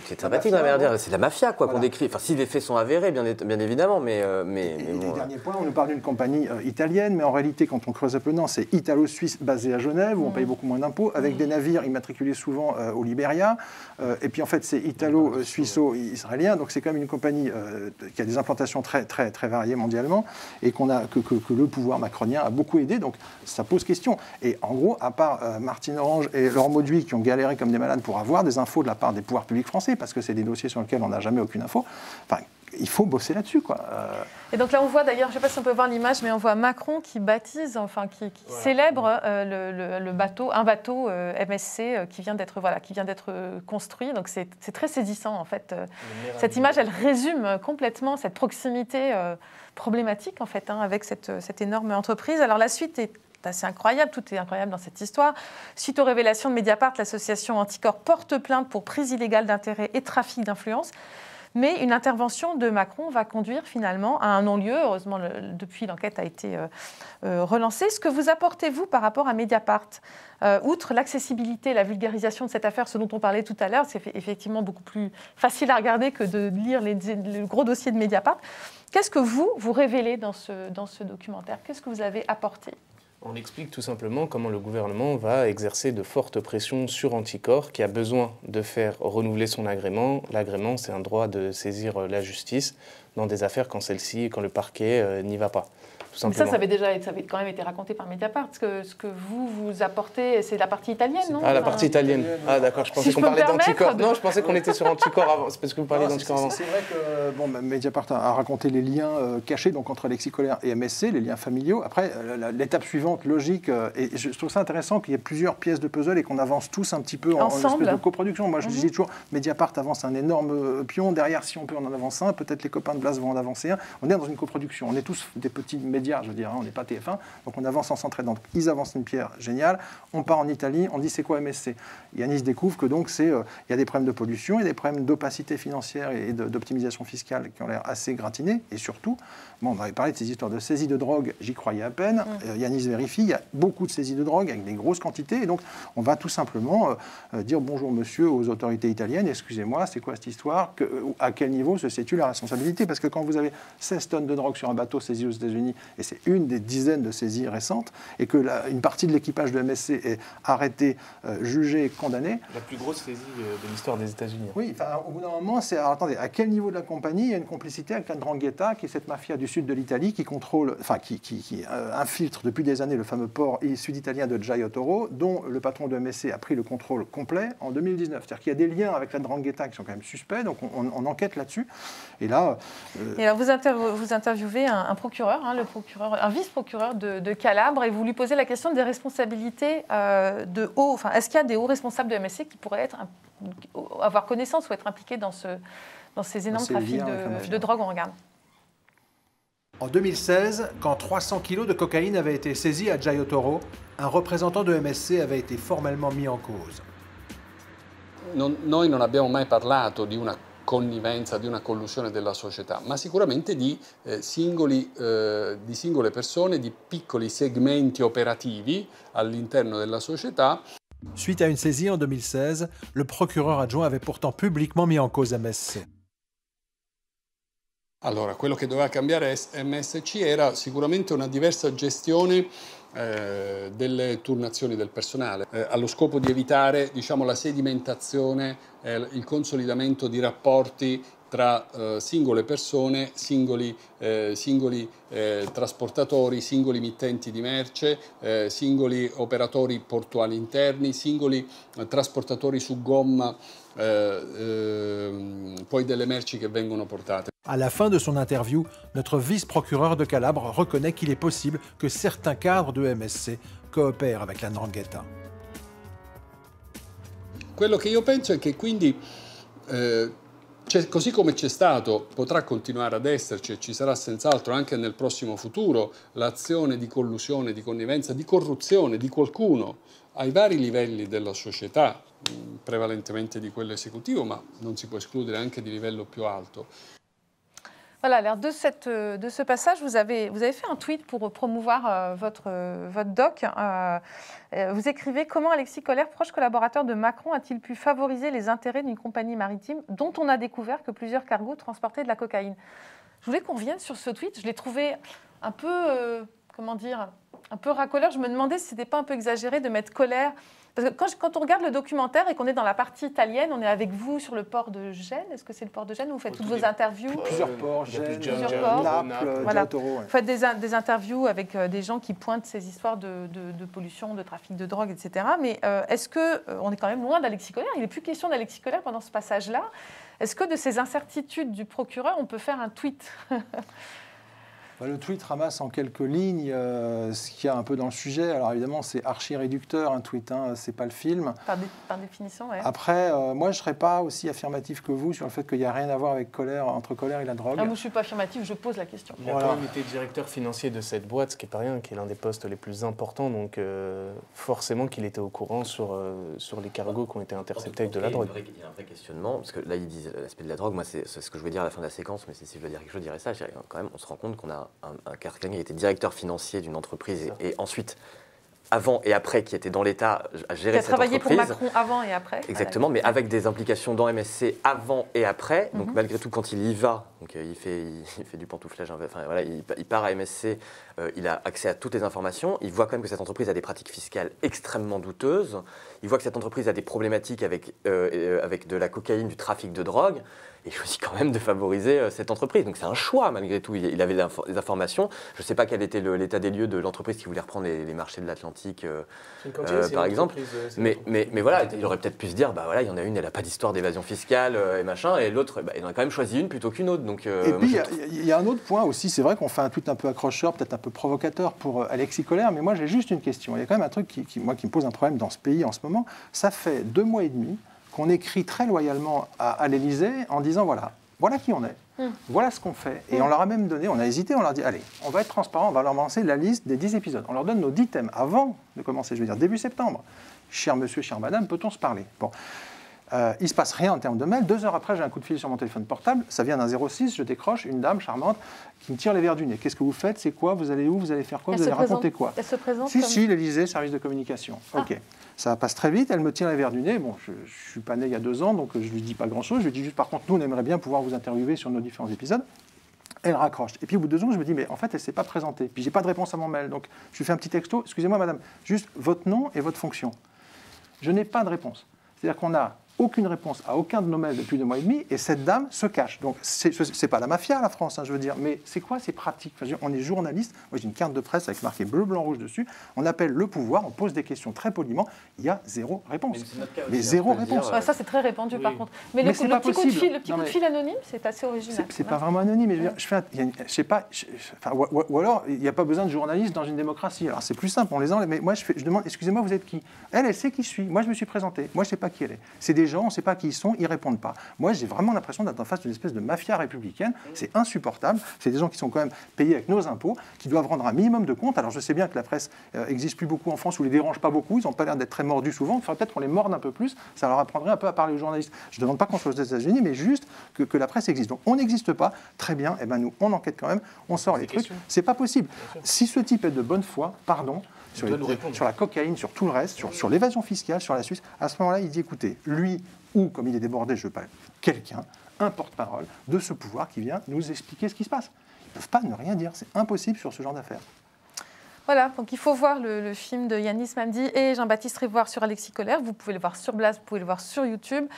c'est sympathique, c'est de la mafia quoi qu'on décrit. Enfin, si les faits sont avérés, bien évidemment, mais bon, dernier point, on nous parle d'une compagnie italienne, mais en réalité, quand on creuse un peu, non, c'est italo-suisse basée à Genève, où on paye beaucoup moins d'impôts, avec des navires immatriculés souvent au Libéria. Et puis en fait, c'est italo-suisso-israélien, donc c'est quand même une compagnie qui a des implantations très, très, très variées mondialement, et que le pouvoir macronien a beaucoup aidé, donc ça pose question. Et en gros, à part Martine Orange et Laurent Mauduit qui ont galéré comme des malades pour avoir des infos de la part des pouvoirs publics français, parce que c'est des dossiers sur lesquels on n'a jamais aucune info, enfin, il faut bosser là-dessus, quoi. Et donc là, on voit d'ailleurs, je ne sais pas si on peut voir l'image, mais on voit Macron qui baptise, enfin qui célèbre un bateau MSC qui vient d'être construit. Donc c'est très saisissant en fait. Cette image, elle résume complètement cette proximité problématique en fait avec cette énorme entreprise. Alors la suite est assez incroyable, tout est incroyable dans cette histoire. Suite aux révélations de Mediapart, l'association Anticor porte plainte pour prise illégale d'intérêt et trafic d'influence. Mais une intervention de Macron va conduire finalement à un non-lieu. Heureusement, depuis, l'enquête a été relancée. Ce que vous apportez, vous, par rapport à Mediapart, outre l'accessibilité, la vulgarisation de cette affaire, ce dont on parlait tout à l'heure, c'est effectivement beaucoup plus facile à regarder que de lire le gros dossier de Mediapart. Qu'est-ce que vous révélez dans ce documentaire? Qu'est-ce que vous avez apporté? On explique tout simplement comment le gouvernement va exercer de fortes pressions sur Anticor, qui a besoin de faire renouveler son agrément. L'agrément, c'est un droit de saisir la justice dans des affaires quand quand le parquet n'y va pas. Mais ça avait quand même été raconté par Mediapart. Ce que vous apportez, c'est la partie italienne, non? Ah, la partie italienne. Ah, d'accord, je pensais qu'on parlait d'Anticor. Non, je pensais qu'on était sur Anticor avant. C'est parce que vous parlez d'Anticor avant. C'est vrai que Mediapart a raconté les liens cachés donc, entre Alexis Kohler et MSC, les liens familiaux. Après, l'étape suivante, logique, et je trouve ça intéressant qu'il y ait plusieurs pièces de puzzle et qu'on avance tous un petit peu en espèce de coproduction. Moi, je disais toujours, Mediapart avance un énorme pion. Derrière, si on peut, on en avance un. Peut-être les copains de Blas vont en avancer un. On est dans une coproduction. On est tous des petits médias. Je veux dire, on n'est pas TF1, donc on avance en s'entraidant. Donc ils avancent une pierre géniale, on part en Italie, on dit c'est quoi MSC? Yanis découvre que donc il y a des problèmes de pollution, il y a des problèmes d'opacité financière et d'optimisation fiscale qui ont l'air assez gratinés, et surtout, on avait parlé de ces histoires de saisie de drogue, j'y croyais à peine, Yanis vérifie, il y a beaucoup de saisies de drogue avec des grosses quantités, et donc on va tout simplement dire bonjour monsieur aux autorités italiennes, excusez-moi, c'est quoi cette histoire, à quel niveau se situe la responsabilité? Parce que quand vous avez 16 tonnes de drogue sur un bateau saisi aux États-Unis, et c'est une des dizaines de saisies récentes, et que une partie de l'équipage de MSC est arrêtée, jugée, condamnée. La plus grosse saisie de l'histoire des États-Unis. Oui, au bout d'un moment, alors attendez, à quel niveau de la compagnie il y a une complicité avec la 'Ndrangheta, qui est cette mafia du sud de l'Italie qui contrôle, enfin qui infiltre depuis des années le fameux port sud-italien de Gioia Tauro, dont le patron de MSC a pris le contrôle complet en 2019. C'est-à-dire qu'il y a des liens avec la 'Ndrangheta qui sont quand même suspects, donc on enquête là-dessus. Et là... Et alors vous interviewez un procureur, un vice-procureur de Calabre, et vous lui posez la question des responsabilités de haut. Enfin, est-ce qu'il y a des hauts responsables de MSC qui pourraient avoir connaissance ou être impliqués dans ces énormes trafics de drogue? On regarde. En 2016, quand 300 kilos de cocaïne avaient été saisis à Gioia Tauro, un représentant de MSC avait été formellement mis en cause. Noi non abbiamo mai parlato di una connivenza, di una collusione della società, ma sicuramente di singole persone, di piccoli segmenti operativi all'interno della società. Suite à une saisie en 2016, le procureur adjoint avait pourtant publiquement mis en cause MSC. Allora, quello che doveva cambiare MSC era sicuramente una diversa gestione delle turnazioni del personale, allo scopo di evitare, diciamo, la sedimentazione, il consolidamento di rapporti tra singole persone, singoli trasportatori, singoli mittenti di merce, singoli operatori portuali interni, singoli trasportatori su gomma, poi delle merci che vengono portate. À la fin de son interview, notre vice-procureur de Calabre reconnaît qu'il est possible que certains cadres de MSC coopèrent avec la 'Ndrangheta. Quello che io penso è che quindi, così come c'è stato, potrà continuare ad esserci e ci sarà senz'altro anche nel prossimo futuro l'azione di collusione, di connivenza, di corruzione di qualcuno ai vari livelli della società, prevalentemente di quello esecutivo, ma non si può escludere anche di livello più alto. Voilà, alors de ce passage, vous avez fait un tweet pour promouvoir votre doc. Vous écrivez « Comment Alexis Collaert, proche collaborateur de Macron, a-t-il pu favoriser les intérêts d'une compagnie maritime dont on a découvert que plusieurs cargos transportaient de la cocaïne ?» Je voulais qu'on revienne sur ce tweet. Je l'ai trouvé un peu, comment dire, un peu racoleur. Je me demandais si ce n'était pas un peu exagéré de mettre Collaert. Parce que quand on regarde le documentaire et qu'on est dans la partie italienne, on est avec vous sur le port de Gênes. Est-ce que c'est le port de Gênes où vous faites toutes vos interviews? Plusieurs ports, Gênes, ports. Naples, voilà. Giotoro, ouais. Vous faites des interviews avec des gens qui pointent ces histoires de pollution, de trafic de drogue, etc. Mais est-ce qu'on est quand même loin d'Alexis Collaert? Il n'est plus question d'Alexis Collaert pendant ce passage-là. Est-ce que de ces incertitudes du procureur, on peut faire un tweet? Le tweet ramasse en quelques lignes ce qu'il y a un peu dans le sujet. Alors évidemment, c'est archi-réducteur, un tweet, hein, c'est pas le film. Par définition, oui. Après, moi, je ne serais pas aussi affirmatif que vous sur le fait qu'il n'y a rien à voir avec entre Collaert et la drogue. Ah, moi, je ne suis pas affirmatif, je pose la question. Il a quand même été directeur financier de cette boîte, ce qui n'est pas rien, qui est l'un des postes les plus importants. Donc forcément qu'il était au courant sur les cargos qui ont été interceptés avec de la drogue. Il y a un vrai questionnement, parce que là, ils disent l'aspect de la drogue. Moi, c'est ce que je veux dire à la fin de la séquence, mais si je veux dire quelque chose, je dirais ça. Quand même, on se rend compte qu'on a quelqu'un qui était directeur financier d'une entreprise et ensuite, avant et après, qui était dans l'État à gérer cette entreprise. Qui a travaillé pour Macron avant et après. Exactement, mais avec des implications dans MSC avant et après. Donc malgré tout, quand il y va, donc, il fait du pantouflage, enfin, voilà, il part à MSC, il a accès à toutes les informations. Il voit quand même que cette entreprise a des pratiques fiscales extrêmement douteuses. Il voit que cette entreprise a des problématiques avec de la cocaïne, du trafic de drogue. Et il choisit quand même de favoriser cette entreprise. Donc c'est un choix malgré tout. Il avait des informations. Je ne sais pas quel était l'état des lieux de l'entreprise qui voulait reprendre les marchés de l'Atlantique, par exemple. Mais voilà, il aurait peut-être pu se dire, bah voilà, il y en a une, elle n'a pas d'histoire d'évasion fiscale et machin, et l'autre, il en a quand même choisi une plutôt qu'une autre. Donc, et puis il y a un autre point aussi. C'est vrai qu'on fait un tweet un peu accrocheur, peut-être un peu provocateur pour Alexis Collaert, mais moi j'ai juste une question. Il y a quand même un truc qui me pose un problème dans ce pays en ce moment. Ça fait 2 mois et demi qu'on écrit très loyalement à l'Élysée en disant voilà qui on est, voilà ce qu'on fait. Et on leur a même donné, on a hésité, on leur a dit allez, on va être transparent, on va leur lancer la liste des 10 épisodes. On leur donne nos 10 thèmes avant de commencer, je veux dire début septembre. Cher monsieur, chère madame, peut-on se parler? Bon. Il ne se passe rien en termes de mail. 2 heures après, j'ai un coup de fil sur mon téléphone portable. Ça vient d'un 06, je décroche, une dame charmante qui me tire les verres du nez. Qu'est-ce que vous faites? C'est quoi? Vous allez où? Vous allez faire quoi? Vous allez raconter quoi? Elle se présente Si, l'Élysée, service de communication. Ok. Ça passe très vite, elle me tire les verres du nez. Bon, je ne suis pas né il y a 2 ans, donc je ne lui dis pas grand-chose. Je lui dis juste, par contre, nous, on aimerait bien pouvoir vous interviewer sur nos différents épisodes. Elle raccroche. Et puis au bout de 2 ans, je me dis, mais en fait, elle ne s'est pas présentée. Puis je n'ai pas de réponse à mon mail. Donc je lui fais un petit texto. Excusez-moi, madame, juste votre nom et votre fonction. Je n'ai pas de réponse. C'est-à-dire qu'on n'a aucune réponse à aucun de nos mails depuis 2 mois et demi, et cette dame se cache. Donc, c'est pas la mafia, la France, hein, je veux dire, mais c'est quoi ces pratiques? Enfin, on est journaliste, moi j'ai une carte de presse avec marqué bleu, blanc, rouge dessus, on appelle le pouvoir, on pose des questions très poliment, il y a 0 réponse. Mais 0 réponse. Ça, c'est très répandu, par contre. Mais le petit coup de fil anonyme, c'est assez original. C'est pas vraiment anonyme, mais je sais pas, ou alors, il n'y a pas besoin de journalistes dans une démocratie. Alors, c'est plus simple, on les enlève, mais moi, je demande, excusez-moi, vous êtes qui? Elle sait qui je suis, moi, je me suis présenté, moi, je sais pas qui elle est. C'est des gens, on ne sait pas qui ils sont, ils ne répondent pas. Moi, j'ai vraiment l'impression d'être en face d'une espèce de mafia républicaine. C'est insupportable. C'est des gens qui sont quand même payés avec nos impôts, qui doivent rendre un minimum de compte. Alors, je sais bien que la presse n'existe plus beaucoup en France, ou les dérange pas beaucoup. Ils n'ont pas l'air d'être très mordus souvent. Il faudrait peut-être qu'on les morde un peu plus. Ça leur apprendrait un peu à parler aux journalistes. Je ne demande pas qu'on soit aux États-Unis, mais juste que la presse existe. Donc, on n'existe pas. Très bien. Eh ben, nous, on enquête quand même. On sort les trucs. C'est pas possible. Si ce type est de bonne foi, pardon, sur la cocaïne, sur tout le reste, sur l'évasion fiscale, sur la Suisse, à ce moment-là, il dit, écoutez, lui, ou, comme il est débordé, je ne veux pas, quelqu'un, un porte-parole de ce pouvoir qui vient nous expliquer ce qui se passe. Ils ne peuvent pas ne rien dire. C'est impossible sur ce genre d'affaires. Voilà, donc il faut voir le film de Yanis Mamdi et Jean-Baptiste Rivoire sur Alexis Kohler. Vous pouvez le voir sur Blast, vous pouvez le voir sur YouTube.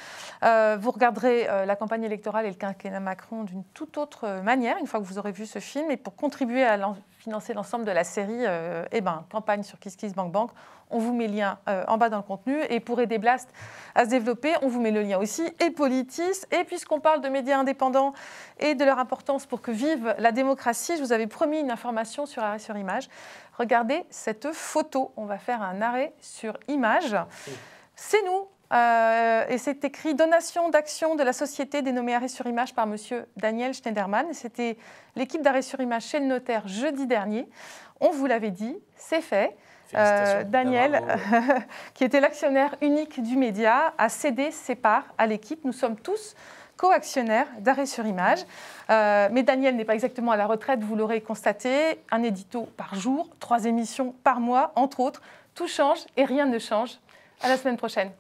Vous regarderez la campagne électorale et le quinquennat Macron d'une toute autre manière, une fois que vous aurez vu ce film. Et pour contribuer à financer l'ensemble de la série, campagne sur KissKissBankBank, on vous met le lien en bas dans le contenu. Et pour aider Blast à se développer, on vous met le lien aussi. Et Politis. Et puisqu'on parle de médias indépendants et de leur importance pour que vive la démocratie, je vous avais promis une information sur arrêt sur image. Regardez cette photo. On va faire un arrêt sur image. C'est nous. Et c'est écrit « Donation d'actions de la société dénommée Arrêt sur image par monsieur Daniel Schneiderman ». C'était l'équipe d'Arrêt sur image chez le notaire jeudi dernier. On vous l'avait dit, c'est fait. Daniel, qui était l'actionnaire unique du média, a cédé ses parts à l'équipe. Nous sommes tous co-actionnaire d'Arrêt sur image. Mais Daniel n'est pas exactement à la retraite, vous l'aurez constaté. Un édito par jour, 3 émissions par mois, entre autres. Tout change et rien ne change. À la semaine prochaine.